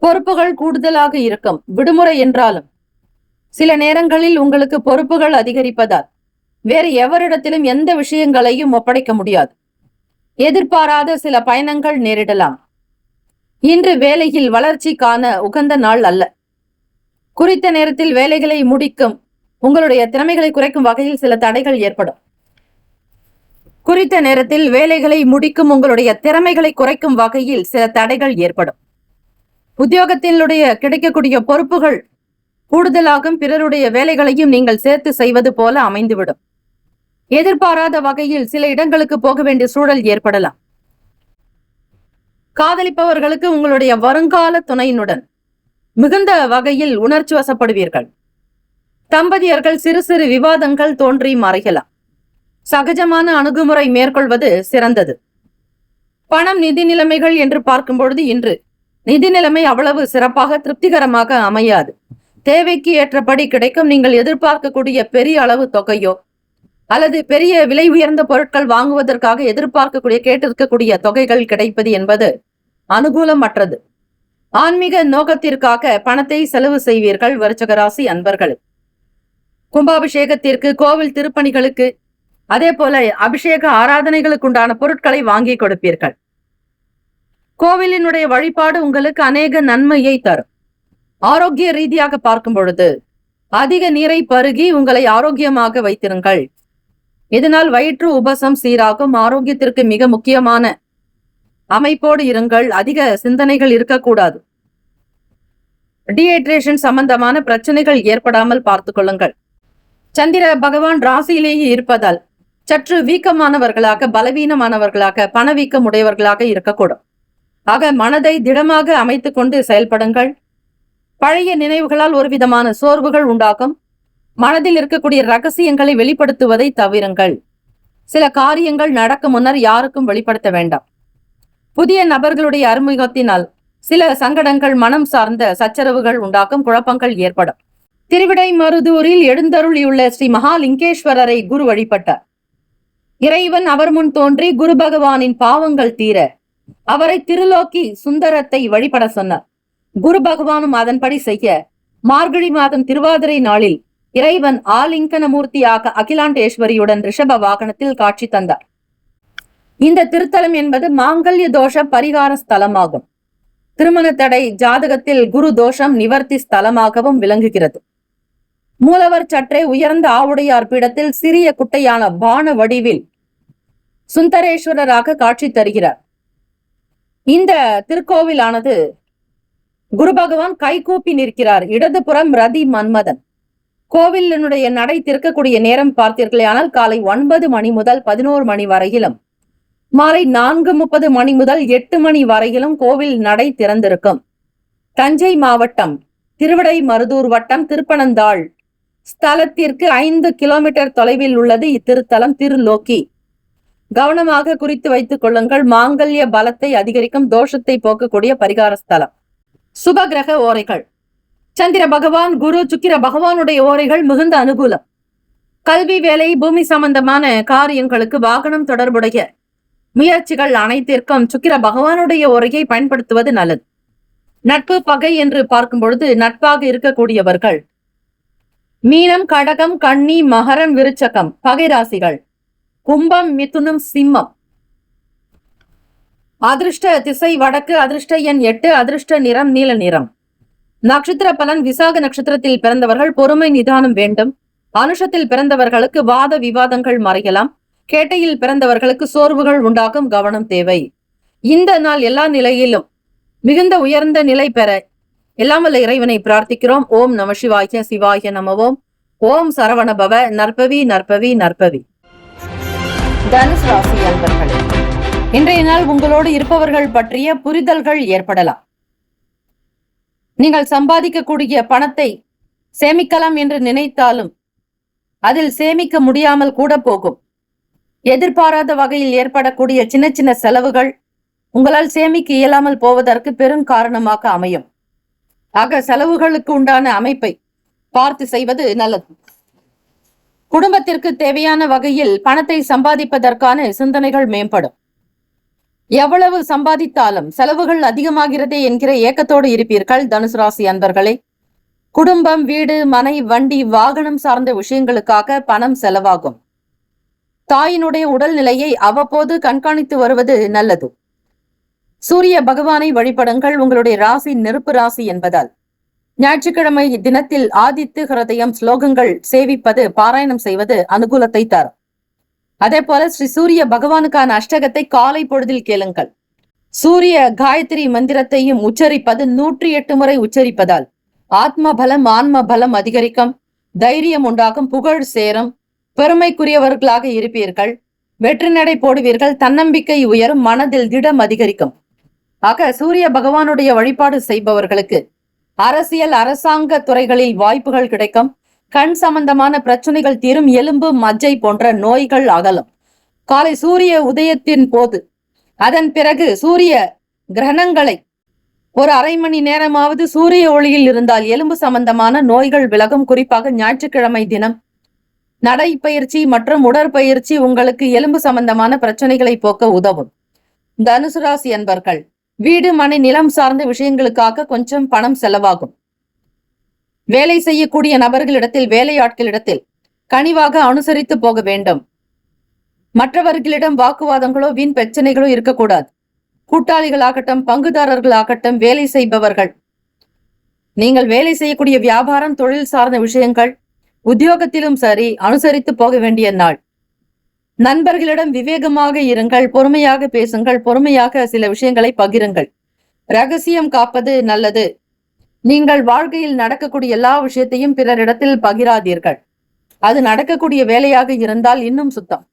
பொறுப்புகள் கூடுதலாக இருக்கும். விடுமுறை என்றாலும் சில நேரங்களில் உங்களுக்கு பொறுப்புகள் அதிகரிப்பதால் வேறு எவரிடத்திலும் எந்த விஷயங்களையும் ஒப்படைக்க முடியாது. எதிர்பாராத சில பயணங்கள் நேரிடலாம். இன்று வேலையில் வளர்ச்சி காண உகந்த நாள் அல்ல. குறித்த நேரத்தில் வேலைகளை முடிக்கும் உங்களுடைய திறமைகளை குறைக்கும் வகையில் சில தடைகள் ஏற்படும். குறித்த நேரத்தில் வேலைகளை முடிக்கும் உங்களுடைய திறமைகளை குறைக்கும் வகையில் சில தடைகள் ஏற்படும். உத்தியோகத்தினுடைய கிடைக்கக்கூடிய பொறுப்புகள் கூடுதலாகும். பிறருடைய வேலைகளையும் நீங்கள் சேர்த்து செய்வது போல அமைந்துவிடும். எதிர்பாராத வகையில் சில இடங்களுக்கு போக வேண்டிய சூழல் ஏற்படலாம். காதலிப்பவர்களுக்கு உங்களுடைய வருங்கால துணையினுடன் மிகுந்த வகையில் உணர்ச்சி வசப்படுவீர்கள். தம்பதியர்கள் சிறு சிறு விவாதங்கள் தோன்றி மறையலாம். சகஜமான அணுகுமுறை மேற்கொள்வது சிறந்தது. பணம், நிதி நிலைமைகள் என்று பார்க்கும் பொழுது இன்று நிதி நிலைமை அவ்வளவு சிறப்பாக திருப்திகரமாக அமையாது. தேவைக்கு ஏற்றபடி கிடைக்கும். நீங்கள் எதிர்பார்க்கக்கூடிய பெரிய அளவு தொகையோ அல்லது பெரிய விலை உயர்ந்த பொருட்கள் வாங்குவதற்காக எதிர்பார்க்கக்கூடிய கேட்டிருக்கக்கூடிய தொகைகள் கிடைப்பது என்பது அனுகூலமற்றது. ஆன்மீக நோக்கத்திற்காக பணத்தை செலவு செய்வீர்கள். விருச்சிக ராசி அன்பர்களே, கும்பாபிஷேகத்திற்கு, கோவில் திருப்பணிகளுக்கு, அதே போல அபிஷேக ஆராதனைகளுக்கு உண்டான பொருட்களை வாங்கி கொடுப்பீர்கள். கோவிலினுடைய வழிபாடு உங்களுக்கு அநேக நன்மையை தரும். ஆரோக்கிய ரீதியாக பார்க்கும் பொழுது அதிக நீரை பருகி உங்களை ஆரோக்கியமாக வைத்திருங்கள். இதனால் வயிற்று உபசம் சீராகும். ஆரோக்கியத்திற்கு மிக முக்கியமான அமைப்போடு இருங்கள். அதிக சிந்தனைகள் இருக்கக்கூடாது. டீஹைட்ரேஷன் சம்பந்தமான பிரச்சனைகள் ஏற்படாமல் பார்த்துக் கொள்ளுங்கள். சந்திர பகவான் ராசியிலேயே இருப்பதால் சற்று வீக்கமானவர்களாக, பலவீனமானவர்களாக, பணவீக்கம் உடையவர்களாக இருக்கக்கூடும். ஆக மனதை திடமாக அமைத்துக் கொண்டு செயல்படுங்கள். பழைய நினைவுகளால் ஒரு விதமான சோர்வுகள் உண்டாகும். மனதில் இருக்கக்கூடிய ரகசியங்களை வெளிப்படுத்துவதை தவிருங்கள். சில காரியங்கள் நடக்கும் முன்னர் யாருக்கும் வெளிப்படுத்த வேண்டாம். புதிய நபர்களுடைய அறிமுகத்தினால் சில சங்கடங்கள், மனம் சார்ந்த சச்சரவுகள் உண்டாக்கும், குழப்பங்கள் ஏற்படும். திருவிடைமருதூரில் எழுந்தருளியுள்ள ஸ்ரீ மகாலிங்கேஸ்வரரை குரு வழிபட்டார். இறைவன் அவர் முன் தோன்றி குரு பகவானின் பாவங்கள் தீர அவரை திருலோக்கி சுந்தரத்தை வழிபட சொன்னார். குரு பகவானும் அதன்படி செய்ய மார்கழி மாதம் திருவாதிரை நாளில் இறைவன் ஆலிங்கன மூர்த்தியாக அகிலாண்டேஸ்வரியுடன் ரிஷப வாகனத்தில் காட்சி தந்தார். இந்த திருத்தலம் என்பது மாங்கல்ய தோஷ பரிகார ஸ்தலமாகும். திருமண தடை ஜாதகத்தில் குரு தோஷம் நிவர்த்தி ஸ்தலமாகவும் விளங்குகிறது. மூலவர் சற்றே உயர்ந்த ஆவுடையார் பீடத்தில் சிறிய குட்டையான பான வடிவில் சுந்தரேஸ்வரராக காட்சி தருகிறார். இந்த திருக்கோவிலானது குரு பகவான் கைகூப்பி நிற்கிறார். இடதுபுறம் ரதி மன்மதன். கோவிலினுடைய நடை திறக்கக்கூடிய நேரம் பார்த்தீர்களே ஆனால் காலை 9 மணி முதல் 11 மணி வரையிலும், மாலை 4:30 மணி முதல் 8 மணி வரையிலும் கோவில் நடை திறந்திருக்கும். தஞ்சை மாவட்டம் திருவிடைமருதூர் வட்டம் திருப்பனந்தாள் ஸ்தலத்திற்கு 5 கிலோமீட்டர் தொலைவில் உள்ளது இத்திருத்தலம் திருலோக்கி. கவனமாக குறித்து வைத்துக் கொள்ளுங்கள். மாங்கல்ய பலத்தை அதிகரிக்கும், தோஷத்தை போக்கக்கூடிய பரிகார ஸ்தலம். சுபகிரக ஓரைகள். சந்திர பகவான், குரு, சுக்கிர பகவானுடைய ஓரைகள் மிகுந்த அனுகூலம். கல்வி, வேலை, பூமி சம்பந்தமான காரியங்களுக்கு, வாகனம் தொடர்புடைய முயற்சிகள் அனைத்திற்கும் சுக்கிர பகவானுடைய ஓரையை பயன்படுத்துவது நல்லது. நட்பு, பகை என்று பார்க்கும் பொழுது நட்பாக இருக்கக்கூடியவர்கள் மீனம், கடகம், கன்னி, மகரம், விருச்சகம் பகை ராசிகள். கும்பம், மிதுனம், சிம்மம். அதிர்ஷ்ட திசை வடக்கு. அதிர்ஷ்ட எண் 8. அதிர்ஷ்ட நிறம் நீல நிறம். நட்சத்திர பலன். விசாக நட்சத்திரத்தில் பிறந்தவர்கள் பொறுமை நிதானம் வேண்டும். அனுஷத்தில் பிறந்தவர்களுக்கு வாத விவாதங்கள் மறையலாம். கேட்டையில் பிறந்தவர்களுக்கு சோர்வுகள் உண்டாகும், கவனம் தேவை. இந்த நாள் எல்லா நிலையிலும் மிகுந்த உயர்ந்த நிலை பெற எல்லாம் வல்ல இறைவனை பிரார்த்திக்கிறோம். ஓம் நம சிவாய. சிவாய நமவோம். ஓம் சரவண பவ. நற்பவி நற்பவி நற்பவி. தனுசு ராசி அன்பர்களே, இன்றைய நாள் உங்களோடு இருப்பவர்கள் பற்றிய புரிதல்கள் ஏற்படலாம். நீங்கள் சம்பாதிக்கக்கூடிய பணத்தை சேமிக்கலாம் என்று நினைத்தாலும் அதில் சேமிக்க முடியாமல் கூட போகும். எதிர்பாராத வகையில் ஏற்படக்கூடிய சின்ன சின்ன செலவுகள் உங்களால் சேமிக்க இயலாமல் போவதற்கு பெரும் காரணமாக அமையும். ஆக செலவுகளுக்கு உண்டான அமைப்பை பார்த்து செய்வது நல்லது. குடும்பத்திற்கு தேவையான வகையில் பணத்தை சம்பாதிப்பதற்கான சிந்தனைகள் மேம்படும். எவ்வளவு சம்பாதித்தாலும் செலவுகள் அதிகமாகிறதே என்கிற ஏக்கத்தோடு இருப்பீர்கள் தனுசு ராசி அன்பர்களே. குடும்பம், வீடு, மனை, வண்டி, வாகனம் சார்ந்த விஷயங்களுக்காக பணம் செலவாகும். தாயினுடைய உடல்நிலையை அவ்வப்போது கண்காணித்து வருவது நல்லது. சூரிய பகவானை வழிபடுங்கள். உங்களுடைய ராசி நெருப்பு ராசி என்பதால் ஞாயிற்றுக்கிழமை தினத்தில் ஆதித்து ஹிருதயம் ஸ்லோகங்கள் சேவிப்பது, பாராயணம் செய்வது அனுகூலத்தை தரும். அதே போல ஸ்ரீ சூரிய பகவானுக்கான அஷ்டகத்தை காலை பொழுதில் கேளுங்கள். சூரிய காயத்ரி மந்திரத்தையும் உச்சரிப்பது 108 முறை உச்சரிப்பதால் ஆத்ம பலம், ஆன்ம பலம் அதிகரிக்கும், தைரியம் உண்டாகும், புகழ் சேரும், பெருமைக்குரியவர்களாக இருப்பீர்கள், வெற்றி நடை போடுவீர்கள், தன்னம்பிக்கை உயரும், மனதில் திடம் அதிகரிக்கும். ஆக சூரிய பகவானுடைய வழிபாடு செய்பவர்களுக்கு அரசியல், அரசாங்க துறைகளில் வாய்ப்புகள் கிடைக்கும். கண் சம்பந்தமான பிரச்சனைகள் தீரும். எலும்பு, மஜ்ஜை போன்ற நோய்கள் அகலும். காலை சூரிய உதயத்தின் போது, அதன் பிறகு சூரிய கிரகணங்களை ஒரு அரை மணி நேரமாவது சூரிய ஒளியில் இருந்தால் எலும்பு சம்பந்தமான நோய்கள் விலகும். குறிப்பாக ஞாயிற்றுக்கிழமை தினம் நடைப்பயிற்சி மற்றும் உடற்பயிற்சி உங்களுக்கு எலும்பு சம்பந்தமான பிரச்சனைகளை போக்க உதவும். தனுசு ராசி அன்பர்கள், வீடு, மனை, நிலம் சார்ந்த விஷயங்களுக்காக கொஞ்சம் பணம் செலவாகும். வேலை செய்யக்கூடிய நபர்களிடத்தில், வேலையாட்களிடத்தில் கனிவாக அனுசரித்து போக வேண்டும். மற்றவர்களிடம் வாக்குவாதங்களோ வீண் பிரச்சனைகளோ இருக்கக்கூடாது. கூட்டாளிகளாகட்டும், பங்குதாரர்களாகட்டும், வேலை செய்பவர்கள் நீங்கள் வேலை செய்யக்கூடிய வியாபாரம், தொழில் சார்ந்த விஷயங்கள், உத்தியோகத்திலும் சரி அனுசரித்து போக வேண்டிய நாள். நண்பர்களிடம் விவேகமாக இருங்கள், பொறுமையாக பேசுங்கள், பொறுமையாக சில விஷயங்களை பகிருங்கள். ரகசியம் காப்பது நல்லது. நீங்கள் வாழ்க்கையில் நடக்கக்கூடிய எல்லா விஷயத்தையும் பிறரிடத்தில் பகிராதீர்கள். அது நடக்கக்கூடிய வேலையாக இருந்தால் இன்னும் சுத்தம்.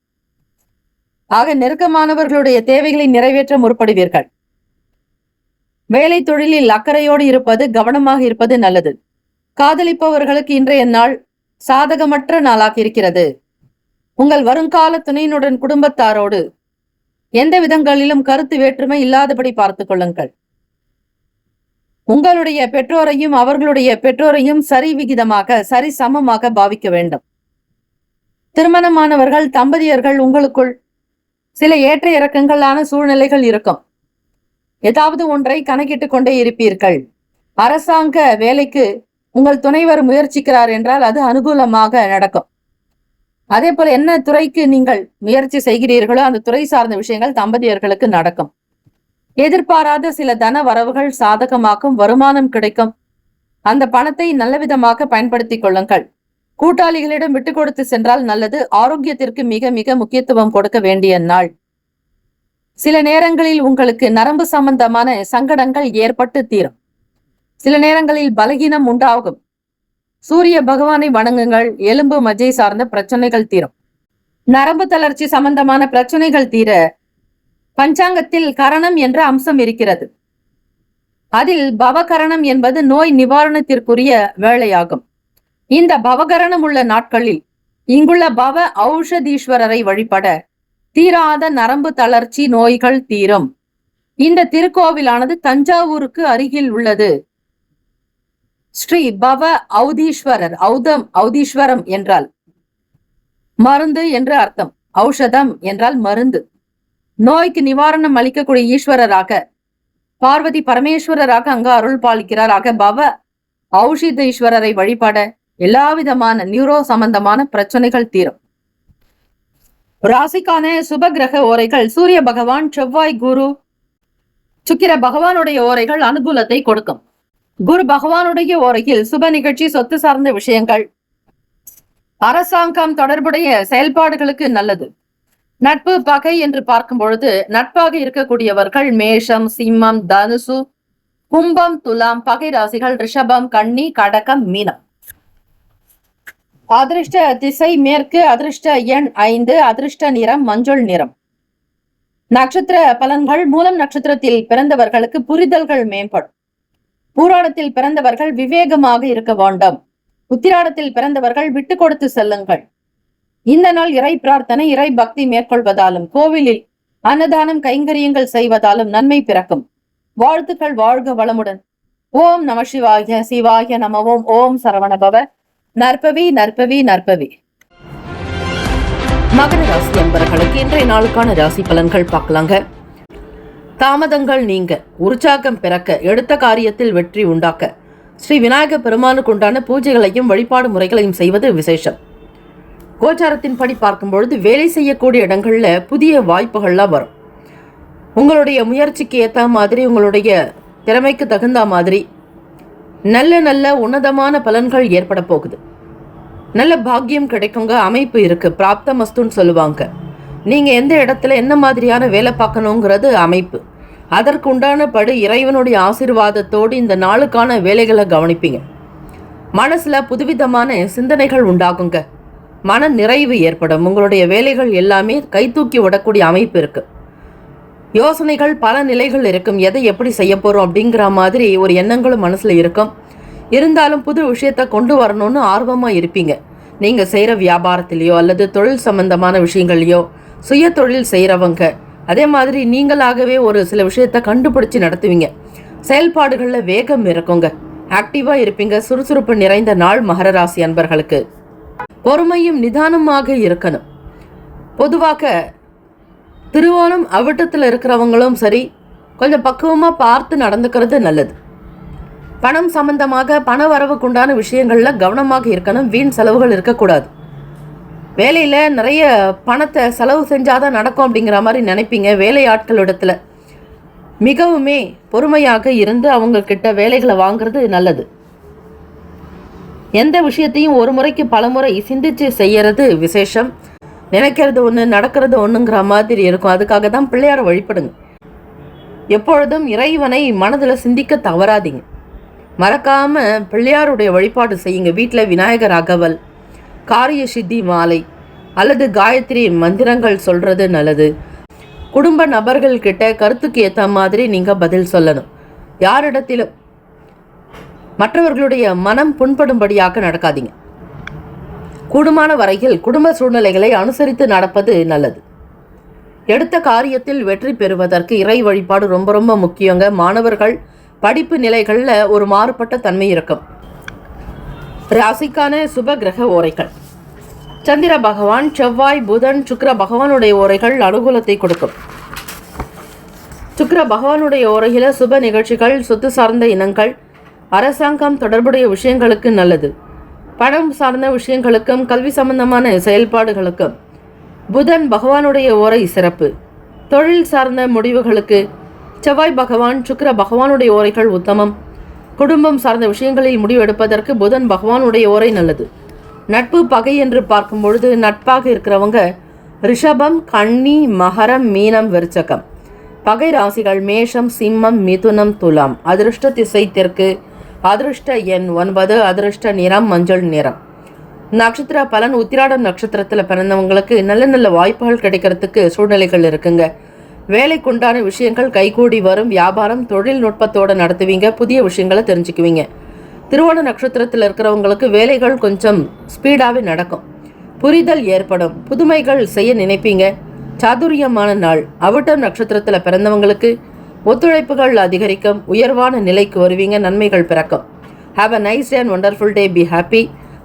ஆக நெருக்கமானவர்களுடைய தேவைகளை நிறைவேற்ற முற்படுவீர்கள். வேலை தொழிலில் அக்கறையோடு இருப்பது, கவனமாக இருப்பது நல்லது. காதலிப்பவர்களுக்கு இன்றைய நாள் சாதகமற்ற நாளாக இருக்கிறது. உங்கள் வருங்கால துணையினுடன் குடும்பத்தாரோடு எந்த விதங்களிலும் கருத்து வேற்றுமை இல்லாதபடி பார்த்துக் கொள்ளுங்கள். உங்களுடைய பெற்றோரையும் அவர்களுடைய பெற்றோரையும் சரி விகிதமாக, சரி சமமாக பாவிக்க வேண்டும். திருமணமானவர்கள் தம்பதியர்கள் உங்களுக்குள் சில ஏற்ற இறக்கங்களான சூழ்நிலைகள் இருக்கும். ஏதாவது ஒன்றை கணக்கிட்டுக் கொண்டே இருப்பீர்கள். அரசாங்க வேலைக்கு உங்கள் துணைவர் முயற்சிக்கிறார் என்றால் அது அனுகூலமாக நடக்கும். அதே போல என்ன துறைக்கு நீங்கள் முயற்சி செய்கிறீர்களோ அந்த துறை சார்ந்த விஷயங்கள் தம்பதியர்களுக்கு நடக்கும். எதிர்பாராத சில தன வரவுகள் சாதகமாக்கும், வருமானம் கிடைக்கும். அந்த பணத்தை நல்ல விதமாக பயன்படுத்திக் கொள்ளுங்கள். கூட்டாளிகளிடம் விட்டு கொடுத்து சென்றால் நல்லது. ஆரோக்கியத்திற்கு மிக மிக முக்கியத்துவம் கொடுக்க வேண்டிய நாள். சில நேரங்களில் உங்களுக்கு நரம்பு சம்பந்தமான சங்கடங்கள் ஏற்பட்டு தீரும். சில நேரங்களில் பலகீனம் உண்டாகும். சூரிய பகவானை வணங்குங்கள். எலும்பு மஜ்ஜை சார்ந்த பிரச்சனைகள் தீரும். நரம்பு தளர்ச்சி சம்பந்தமான பிரச்சனைகள் தீர பஞ்சாங்கத்தில் கரணம் என்ற அம்சம் இருக்கிறது. அதில் பவகரணம் என்பது நோய் நிவாரணத்திற்குரிய வேளையாகும். இந்த பவகரணம் உள்ள நாட்களில் இங்குள்ள பவ ஔஷதீஸ்வரரை வழிபட தீராத நரம்பு தளர்ச்சி நோய்கள் தீரும். இந்த திருக்கோவிலானது தஞ்சாவூருக்கு அருகில் உள்ளது. ஸ்ரீ பவ ஔதீஸ்வரர். ஔதீஸ்வரம் என்றால் மருந்து என்று அர்த்தம். ஔஷதம் என்றால் மருந்து. நோய்க்கு நிவாரணம் அளிக்கக்கூடிய ஈஸ்வரராக, பார்வதி பரமேஸ்வரராக அங்கு அருள் பாலிக்கிறார். ஆக பவ ஔஷதீஸ்வரரை வழிபட எல்லா விதமான நியூரோ சம்பந்தமான பிரச்சனைகள் தீரும். ராசிக்கான சுப கிரக ஓரைகள்: சூரிய பகவான், செவ்வாய், குரு, சுக்கிர பகவானுடைய ஓரைகள் அனுகூலத்தை கொடுக்கும். குரு பகவானுடைய ஓரையில் சுப நிகழ்ச்சி, சொத்து சார்ந்த விஷயங்கள், அரசாங்கம் தொடர்புடைய செயல்பாடுகளுக்கு நல்லது. நட்பு பகை என்று பார்க்கும் பொழுது நட்பாக இருக்கக்கூடியவர்கள் மேஷம், சிம்மம், தனுசு, கும்பம், துலாம். பகை ராசிகள் ரிஷபம், கன்னி, கடகம், மீனம். அதிர்ஷ்ட திசை மேற்கு. அதிர்ஷ்ட எண் 5. அதிர்ஷ்ட நிறம் மஞ்சள் நிறம். நட்சத்திர பலன்கள்: மூலம் நட்சத்திரத்தில் பிறந்தவர்களுக்கு புரிதல்கள் மேம்படும். பூராடத்தில் பிறந்தவர்கள் விவேகமாக இருக்க வேண்டும். உத்திராடத்தில் பிறந்தவர்கள் விட்டு கொடுத்து செல்லுங்கள். இந்த நாள் இறை பிரார்த்தனை, இறை பக்தி மேற்கொள்வதாலும் கோவிலில் அன்னதானம் கைங்கரியங்கள் செய்வதாலும் நன்மை பிறக்கும். வாழ்த்துக்கள். வாழ்க வளமுடன். ஓம் நம சிவாய. சிவாய நம. ஓம் சரவணபவ. நற்பவி நற்பவி நற்பவி. மகர ராசி அன்பர்களுக்கு இன்றைய நாளுக்கான ராசி பலன்கள் பார்க்கலாங்க. தாமதங்கள் நீங்க, உற்சாகம் பிறக்க, எடுத்த காரியத்தில் வெற்றி உண்டாக்க ஸ்ரீ விநாயக பெருமானுக்கு உண்டான பூஜைகளையும் வழிபாடு முறைகளையும் செய்வது விசேஷம். கோச்சாரத்தின்படி பார்க்கும் பொழுது வேலை செய்யக்கூடிய இடங்கள்ல புதிய வாய்ப்புகள்லாம் வரும். உங்களுடைய முயற்சிக்கு ஏற்ற மாதிரி, உங்களுடைய திறமைக்கு தகுந்த மாதிரி நல்ல நல்ல உன்னதமான பலன்கள் ஏற்பட போகுது. நல்ல பாக்கியம் கிடைக்குங்க. அமைப்பு இருக்கு. பிராப்த மஸ்துன்னு சொல்லுவாங்க. நீங்க எந்த இடத்துல என்ன மாதிரியான வேலை பார்க்கணுங்கிறது அமைப்பு. அதற்கு உண்டான படி இறைவனுடைய ஆசீர்வாதத்தோடு இந்த நாளுக்கான வேலைகளை கவனிப்பீங்க. மனசுல புதுவிதமான சிந்தனைகள் உண்டாகுங்க. மன நிறைவு ஏற்படும். உங்களுடைய வேலைகள் எல்லாமே கைதூக்கி விடக்கூடிய அமைப்பு இருக்கு. யோசனைகள் பல நிலைகள் இருக்கும். எதை எப்படி செய்ய போறோம் அப்படிங்கிற மாதிரி ஒரு எண்ணங்களும் மனசுல இருக்கும். இருந்தாலும் புது விஷயத்த கொண்டு வரணும்னு ஆர்வமா இருப்பீங்க. நீங்க செய்யற வியாபாரத்திலேயோ அல்லது தொழில் சம்பந்தமான விஷயங்களையோ, சுய தொழில் செய்யறவங்க அதே மாதிரி நீங்களாகவே ஒரு சில விஷயத்த கண்டுபிடிச்சு நடத்துவீங்க. செயல்பாடுகள்ல வேகம் இருக்குங்க. ஆக்டிவா இருப்பீங்க. சுறுசுறுப்பு நிறைந்த நாள் மகர ராசி அன்பர்களுக்கு. பொறுமையும் நிதானமாக இருக்கணும். பொதுவாக திருவோணம் அவிட்டத்தில் இருக்கிறவங்களும் சரி, கொஞ்சம் பக்குவமாக பார்த்து நடந்துக்கிறது நல்லது. பணம் சம்பந்தமாக பண வரவுக்குண்டான விஷயங்கள்ல கவனமாக இருக்கணும். வீண் செலவுகள் இருக்கக்கூடாது. வேலையில நிறைய பணத்தை செலவு செஞ்சாதான் நடக்கும் அப்படிங்கிற மாதிரி நினைப்பீங்க. வேலையாட்களிடத்துல மிகவுமே பொறுமையாக இருந்து அவங்க கிட்ட வேலைகளை வாங்குறது நல்லது. எந்த விஷயத்தையும் ஒரு முறைக்கு பல முறை சிந்திச்சு செய்யறது விசேஷம். நினைக்கிறது ஒன்று நடக்கிறது ஒன்றுங்கிற மாதிரி இருக்கும். அதுக்காக தான் பிள்ளையாரை வழிபடுங்க. எப்பொழுதும் இறைவனை மனதில் சிந்திக்க தவறாதீங்க. மறக்காம பிள்ளையாருடைய வழிபாடு செய்யுங்க. வீட்டில் விநாயகர் அகவல், காரிய சித்தி மாலை அல்லது காயத்ரி மந்திரங்கள் சொல்றது நல்லது. குடும்ப நபர்கள் கிட்ட கருத்துக்கு ஏற்ற மாதிரி நீங்க பதில் சொல்லணும். யாரிடத்திலும் மற்றவர்களுடைய மனம் புண்படும்படியாக நடக்காதீங்க. கூடுமான வரையில் குடும்ப சூழ்நிலைகளை அனுசரித்து நடப்பது நல்லது. எடுத்த காரியத்தில் வெற்றி பெறுவதற்கு இறை வழிபாடு ரொம்ப ரொம்ப முக்கியங்க. மாணவர்கள் படிப்பு நிலைகளில் ஒரு மாறுபட்ட தன்மை இருக்கும். ராசிக்கான சுப கிரக ஓரைகள். சந்திர பகவான், செவ்வாய், புதன், சுக்கிர பகவானுடைய ஓரைகள் அனுகூலத்தை கொடுக்கும். சுக்கிர பகவானுடைய ஓரையில சுப நிகழ்ச்சிகள், சொத்து சார்ந்த இனங்கள், அரசாங்கம் தொடர்புடைய விஷயங்களுக்கு நல்லது. பணம் சார்ந்த விஷயங்களுக்கும் கல்வி சம்பந்தமான செயல்பாடுகளுக்கும் புதன் பகவானுடைய ஓரை சிறப்பு. தொழில் சார்ந்த முடிவுகளுக்கு செவ்வாய் பகவான், சுக்கிர பகவானுடைய ஓரைகள் உத்தமம். குடும்பம் சார்ந்த விஷயங்களில் முடிவெடுப்பதற்கு புதன் பகவானுடைய ஓரை நல்லது. நட்பு பகை என்று பார்க்கும் பொழுது நட்பாக இருக்கிறவங்க ரிஷபம், கன்னி, மகரம், மீனம், விருச்சகம். பகை ராசிகள் மேஷம், சிம்மம், மிதுனம், துலாம். அதிர்ஷ்ட திசை தெற்கு. அதிர்ஷ்ட எண் 9. அதிர்ஷ்ட நிறம் மஞ்சள் நிறம். நட்சத்திர பலன். உத்திராடம் நட்சத்திரத்தில் பிறந்தவங்களுக்கு நல்ல நல்ல வாய்ப்புகள் கிடைக்கிறதுக்கு சூழ்நிலைகள் இருக்குங்க. வேலைக்குண்டான விஷயங்கள் கைகூடி வரும். வியாபாரம் தொழில்நுட்பத்தோடு நடத்துவீங்க. புதிய விஷயங்களை தெரிஞ்சுக்குவீங்க. திருவோண நட்சத்திரத்தில் இருக்கிறவங்களுக்கு வேலைகள் கொஞ்சம் ஸ்பீடாகவே நடக்கும். புரிதல் ஏற்படும். புதுமைகள் செய்ய நினைப்பீங்க. சாதுரியமான நாள். அவிட்டம் நட்சத்திரத்தில் பிறந்தவங்களுக்கு ஒத்துழைப்புகள் அதிகரிக்கும். உயர்வான நிலைக்கு வருவீங்க. நன்மைகள் பிறக்கும். Have a nice day and wonderful day. Be happy.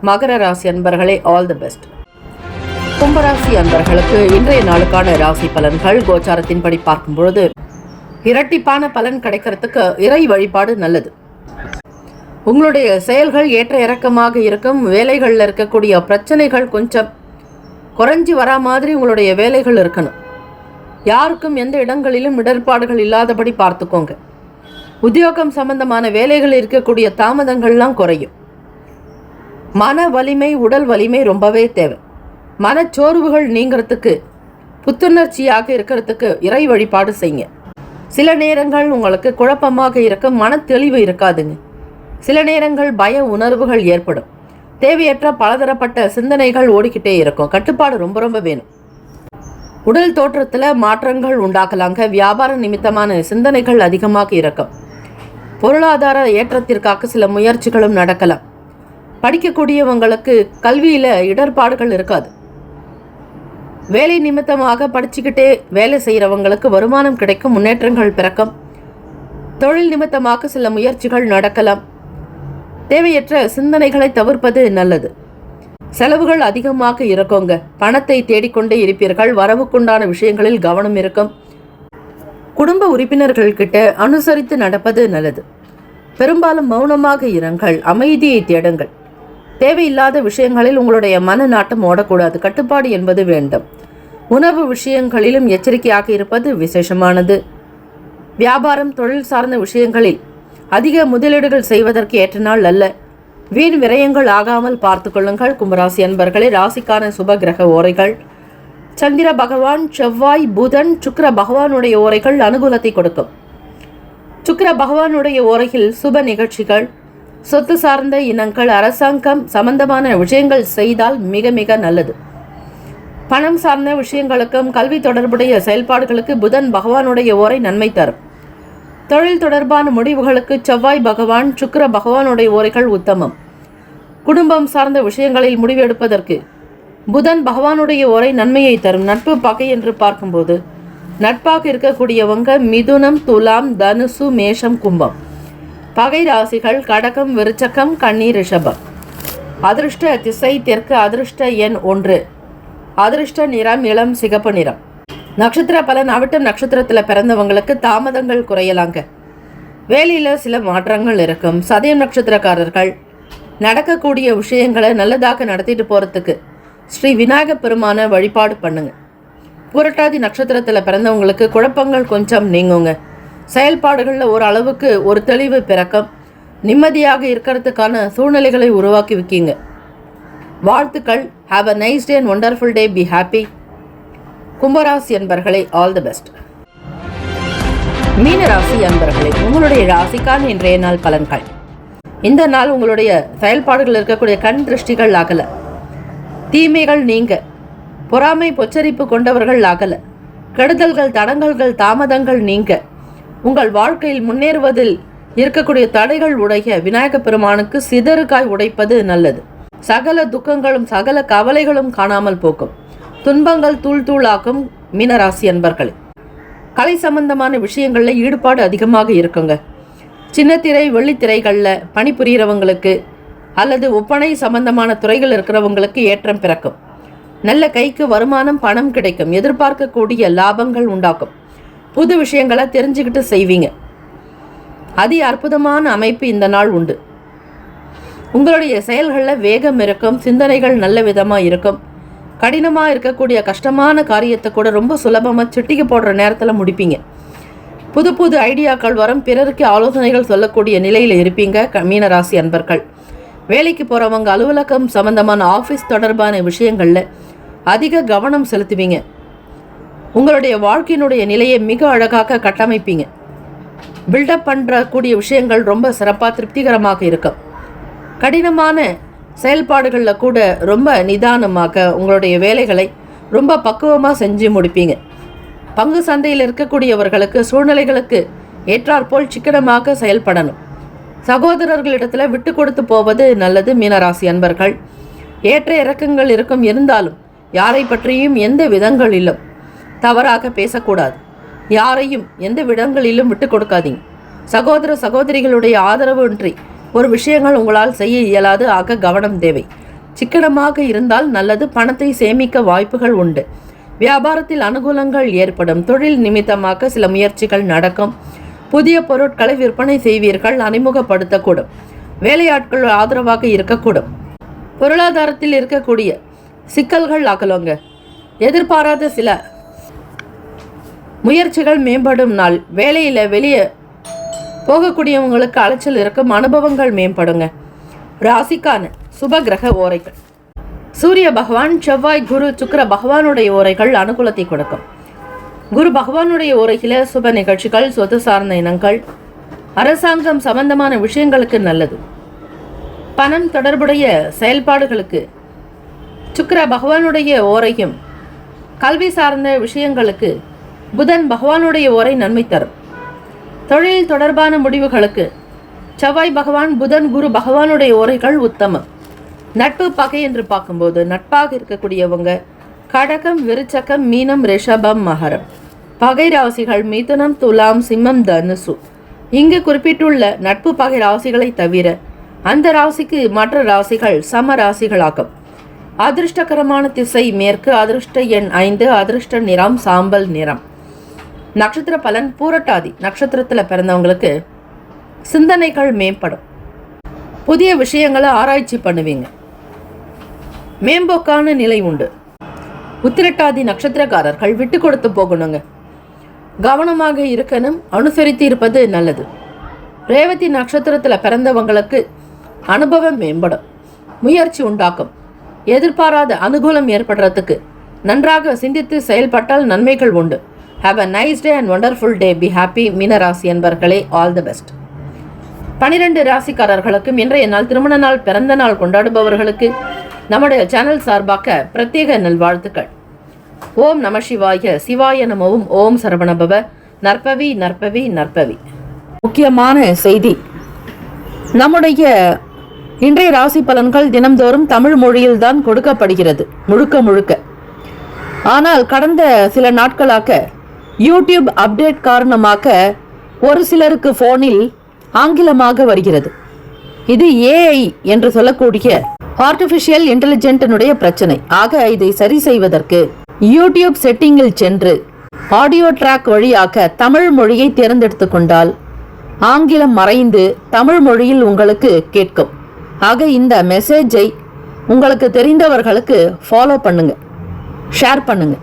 மகர ராசி அன்பர்களே, ஆல் தி பெஸ்ட். கும்பராசி அன்பர்களுக்கு இன்றைய நாளுக்கான ராசி பலன்கள் கோச்சாரத்தின்படி பார்க்கும் பொழுது இரட்டிப்பான பலன் கிடைக்கிறதுக்கு இறை வழிபாடு நல்லது. உங்களுடைய செயல்கள் ஏற்ற இறக்கமாக இருக்கும். வேலைகளில் இருக்கக்கூடிய பிரச்சனைகள் கொஞ்சம் குறைஞ்சி வரா மாதிரி உங்களுடைய வேலைகள் இருக்கணும். யாருக்கும் எந்த இடங்களிலும் இடர்பாடுகள் இல்லாதபடி பார்த்துக்கோங்க. உத்தியோகம் சம்பந்தமான வேலைகள் இருக்கக்கூடிய தாமதங்கள்லாம் குறையும். மன வலிமை, உடல் வலிமை ரொம்பவே தேவை. மனச்சோர்வுகள் நீங்கிறதுக்கு, புத்துணர்ச்சியாக இருக்கிறதுக்கு இறை வழிபாடு செய்யுங்க. சில நேரங்கள் உங்களுக்கு குழப்பமாக இருக்கும். மன தெளிவு இருக்காதுங்க. சில நேரங்கள் பய உணர்வுகள் ஏற்படும். தேவையற்ற பலதரப்பட்ட சிந்தனைகள் ஓடிக்கிட்டே இருக்கும். கட்டுப்பாடு ரொம்ப ரொம்ப வேணும். உடல் தோற்றத்தில் மாற்றங்கள் உண்டாக்கலாங்க. வியாபார நிமித்தமான சிந்தனைகள் அதிகமாக இருக்கும். பொருளாதார ஏற்றத்திற்காக சில முயற்சிகளும் நடக்கலாம். படிக்கக்கூடியவங்களுக்கு கல்வியில் இடர்பாடுகள் இருக்காது. வேலை நிமித்தமாக படிச்சுக்கிட்டே வேலை செய்கிறவங்களுக்கு வருமானம் கிடைக்கும். முன்னேற்றங்கள் பிறக்கும். தொழில் நிமித்தமாக சில முயற்சிகள் நடக்கலாம். தேவையற்ற சிந்தனைகளை தவிர்ப்பது நல்லது. செலவுகள் அதிகமாக இருக்குங்க. பணத்தை தேடிக்கொண்டே இருப்பீர்கள். வரவுக்குண்டான விஷயங்களில் கவனம் இருக்கும். குடும்ப உறுப்பினர்கள் கிட்ட அனுசரித்து நடப்பது நல்லது. பெரும்பாலும் மௌனமாக இருங்கள். அமைதியை தேடுங்கள். தேவையில்லாத விஷயங்களில் உங்களுடைய மன நாட்டம் ஓடக்கூடாது. கட்டுப்பாடு என்பது வேண்டும். உணவு விஷயங்களிலும் எச்சரிக்கையாக இருப்பது விசேஷமானது. வியாபாரம் தொழில் சார்ந்த விஷயங்களில் அதிக முதலீடுகள் செய்வதற்கு ஏற்ற நாள் அல்ல. வீண் விரயங்கள் ஆகாமல் பார்த்து கொள்ளுங்கள். கும்பராசி அன்பர்களே, ராசிக்கான சுப கிரக ஓரைகள். சந்திர பகவான், செவ்வாய், புதன், சுக்கிர பகவானுடைய ஓரைகள் அனுகூலத்தை கொடுக்கும். சுக்கிர பகவானுடைய ஓரையில் சுப நிகழ்ச்சிகள், சொத்து சார்ந்த இனங்கள், அரசாங்கம் சம்பந்தமான விஷயங்கள் செய்தால் மிக மிக நல்லது. பணம் சார்ந்த விஷயங்களுக்கும் கல்வி தொடர்புடைய செயல்பாடுகளுக்கு புதன் பகவானுடைய ஓரை நன்மை தரும். தொழில் தொடர்பான முடிவுகளுக்கு செவ்வாய் பகவான், சுக்கிர பகவானுடைய ஓரைகள் உத்தமம். குடும்பம் சார்ந்த விஷயங்களில் முடிவெடுப்பதற்கு புதன் பகவானுடைய ஓரை நன்மையை தரும். நட்பு பகை என்று பார்க்கும்போது நட்பாக இருக்கக்கூடியவங்க மிதுனம், துலாம், தனுசு, மேஷம், கும்பம். பகை ராசிகள் கடகம், விருச்சகம், கன்னி, ரிஷபம். அதிர்ஷ்ட திசை தெற்கு. அதிர்ஷ்ட எண் 1. அதிர்ஷ்ட நிறம் இளம் சிகப்பு நிறம். நட்சத்திர பலன். அவிட்டம் நட்சத்திரத்தில் பிறந்தவங்களுக்கு தாமதங்கள் குறையலாங்க. வேலையில் சில மாற்றங்கள் இருக்கும். சதயம் நட்சத்திரக்காரர்கள் நடக்கக்கூடிய விஷயங்களை நல்லதாக நடத்திட்டு போகிறதுக்கு ஸ்ரீ விநாயகப் பெருமான வழிபாடு பண்ணுங்க. புரட்டாதி நட்சத்திரத்தில் பிறந்தவங்களுக்கு குழப்பங்கள் கொஞ்சம் நீங்குங்க. செயல்பாடுகளில் ஒரு அளவுக்கு ஒரு தெளிவு பிறக்கும். நிம்மதியாக இருக்கிறதுக்கான சூழ்நிலைகளை உருவாக்கி வைக்கீங்க. வாழ்த்துக்கள். Have a nice day and wonderful day. Be happy. கும்பராசி அன்பர்களே, ஆல் தி பெஸ்ட். மீனராசி அன்பர்களே, உங்களுடைய ராசிக்கான இன்றைய நாள் பலன்கள். இந்த நாள் உங்களுடைய செயல்பாடுகள் இருக்கக்கூடிய கண் திருஷ்டிகள் அகல, தீமைகள் நீங்க, பொறாமை பொச்சரிப்பு கொண்டவர்கள் அகல, கெடுதல்கள் தடங்கல்கள் தாமதங்கள் நீங்க, உங்கள் வாழ்க்கையில் முன்னேறுவதில் இருக்கக்கூடிய தடைகள் உடைய விநாயக பெருமானுக்கு சிதறுகாய் உடைப்பது நல்லது. சகல துக்கங்களும் சகல கவலைகளும் காணாமல் போக்கும். துன்பங்கள் தூள் தூளாக்கும். மீனராசி அன்பர்களே, கலை சம்பந்தமான விஷயங்களில் ஈடுபாடு அதிகமாக இருக்குங்க. சின்னத்திரை வெள்ளித்திரைகளில் பணிபுரிகிறவங்களுக்கு அல்லது ஒப்பனை சம்பந்தமான துறைகள் இருக்கிறவங்களுக்கு ஏற்றம் பிறக்கும். நல்ல கைக்கு வருமானம், பணம் கிடைக்கும். எதிர்பார்க்கக்கூடிய லாபங்கள் உண்டாக்கும். புது விஷயங்களை தெரிஞ்சுக்கிட்டு செய்வீங்க. அதி அற்புதமான அமைப்பு இந்த நாள் உண்டு. உங்களுடைய செயல்களில் வேகம் இருக்கும். சிந்தனைகள் நல்ல விதமாக இருக்கும். கடினமாக இருக்கக்கூடிய கஷ்டமான காரியத்தை கூட ரொம்ப சுலபமாக சிட்டிக்கு போடுற நேரத்தில் முடிப்பீங்க. புது புது ஐடியாக்கள் வரும். பிறருக்கு ஆலோசனைகள் சொல்லக்கூடிய நிலையில் இருப்பீங்க. மீனராசி அன்பர்கள், வேலைக்கு போகிறவங்க அலுவலகம் சம்பந்தமான ஆஃபீஸ் தொடர்பான விஷயங்களில் அதிக கவனம் செலுத்துவீங்க. உங்களுடைய வாழ்க்கையினுடைய நிலையை மிக அழகாக கட்டமைப்பீங்க. பில்டப் பண்ணுறக்கூடிய விஷயங்கள் ரொம்ப சிறப்பாக திருப்திகரமாக இருக்கும். கடினமான செயல்பாடுகளில் கூட ரொம்ப நிதானமாக உங்களுடைய வேலைகளை ரொம்ப பக்குவமாக செஞ்சு முடிப்பீங்க. பங்கு சந்தையில் இருக்கக்கூடியவர்களுக்கு சூழ்நிலைகளுக்கு ஏற்றாற்போல் சிக்கனமாக செயல்படணும். சகோதரர்களிடத்தில் விட்டு கொடுத்து போவது நல்லது. மீனராசி அன்பர்கள், ஏற்ற இறக்கங்கள் இருக்கும். இருந்தாலும் யாரை பற்றியும் எந்த விதங்களிலும் தவறாக பேசக்கூடாது. யாரையும் எந்த விதங்களிலும் விட்டு கொடுக்காதீங்க. சகோதர சகோதரிகளுடைய ஆதரவு இன்றி ஒரு விஷயங்கள் உங்களால் செய்ய இயலாது. ஆக கவனம் தேவை. சிக்கனமாக இருந்தால் நல்லது. பணத்தை சேமிக்க வாய்ப்புகள் உண்டு. வியாபாரத்தில் அனுகூலங்கள் ஏற்படும். தொழில் நிமித்தமாக சில முயற்சிகள் நடக்கும். புதிய பொருட்களை விற்பனை செய்வீர்கள். அறிமுகப்படுத்தக்கூடும். வேலையாட்கள் ஆதரவாக இருக்கக்கூடும். பொருளாதாரத்தில் இருக்கக்கூடிய சிக்கல்கள் அகலுங்க. எதிர்பாராத சில முயற்சிகள் மேம்படும் நாள். வேலையில் வெளியே போகக்கூடியவங்களுக்கு அலைச்சல் இருக்கும். அனுபவங்கள் மேம்படுங்க. ராசிக்கான சுப கிரக ஓரைகள். சூரிய பகவான், செவ்வாய், குரு, சுக்கிர பகவானுடைய ஓரைகள் அனுகூலத்தை கொடுக்கும். குரு பகவானுடைய ஓரையில் சுப நிகழ்ச்சிகள், சொத்து சார்ந்த இனங்கள், அரசாங்கம் சம்பந்தமான விஷயங்களுக்கு நல்லது. பணம் தொடர்புடைய செயல்பாடுகளுக்கு சுக்கிர பகவானுடைய ஓரையும், கல்வி சார்ந்த விஷயங்களுக்கு புதன் பகவானுடைய ஓரை நன்மை தரும். தொழில் தொடர்பான முடிவுகளுக்கு செவ்வாய் பகவான், புதன், குரு பகவானுடைய ஓரைகள் உத்தமம். நட்பு பகை என்று பார்க்கும்போது நட்பாக இருக்கக்கூடியவங்க கடகம், விருச்சகம், மீனம், ரிஷபம், மகரம். பகை ராசிகள் மிதுனம், துலாம், சிம்மம், தனுசு. இங்கு குறிப்பிட்டுள்ள நட்பு பகை ராசிகளை தவிர அந்த ராசிக்கு மற்ற ராசிகள் சம ராசிகளாகும். அதிர்ஷ்டகரமான திசை மேற்கு. அதிர்ஷ்ட எண் 5. அதிர்ஷ்ட நிறம் சாம்பல் நிறம். நட்சத்திர பலன். பூரட்டாதி நட்சத்திரத்தில் பிறந்தவங்களுக்கு சிந்தனைகள் மேம்படும். புதிய விஷயங்களை ஆராய்ச்சி பண்ணுவீங்க. மேம்போக்கான நிலை உண்டு. உத்திரட்டாதி நட்சத்திரக்காரர்கள் விட்டு கொடுத்து போகணுங்க. கவனமாக இருக்கணும். அனுசரித்து இருப்பது நல்லது. ரேவதி நட்சத்திரத்தில் பிறந்தவங்களுக்கு அனுபவம் மேம்படும். முயற்சி உண்டாக்கும். எதிர்பாராத அனுகூலம் ஏற்படுறதுக்கு நன்றாக சிந்தித்து செயல்பட்டால் நன்மைகள் உண்டு. Have a nice day and wonderful day. Be happy. மீனராசி என்பர்களே, ஆல் தி பெஸ்ட். 12 ராசிக்காரர்களுக்கும் இன்றைய நாள் திருமண நாள், பிறந்த நாள் கொண்டாடுபவர்களுக்கு நம்முடைய சேனல் சார்பாக பிரத்யேக நல்வாழ்த்துக்கள். ஓம் நம சிவாய. சிவாய நமவும். ஓம் சரவணபவ. நற்பவி நற்பவி நற்பவி. முக்கியமான செய்தி, நம்முடைய இன்றைய ராசி பலன்கள் தினம்தோறும் தமிழ் மொழியில்தான் கொடுக்கப்படுகிறது முழுக்க முழுக்க. ஆனால் கடந்த சில நாட்களாக யூடியூப் அப்டேட் காரணமாக ஒரு சிலருக்கு போனில் ஆங்கிலமாக வருகிறது. இது ஏஐ என்று சொல்லக்கூடிய ஆர்டிஃபிஷியல் இன்டெலிஜென்டினுடைய பிரச்சனை. ஆக இதை சரி செய்வதற்கு யூடியூப் செட்டிங்கில் சென்று ஆடியோ ட்ராக் வழியாக தமிழ் மொழியை தேர்ந்தெடுத்து கொண்டால் ஆங்கிலம் மறைந்து தமிழ் மொழியில் உங்களுக்கு கேட்கும். ஆக இந்த மெசேஜை உங்களுக்கு தெரிந்தவர்களுக்கு ஃபாலோ பண்ணுங்க, ஷேர் பண்ணுங்க.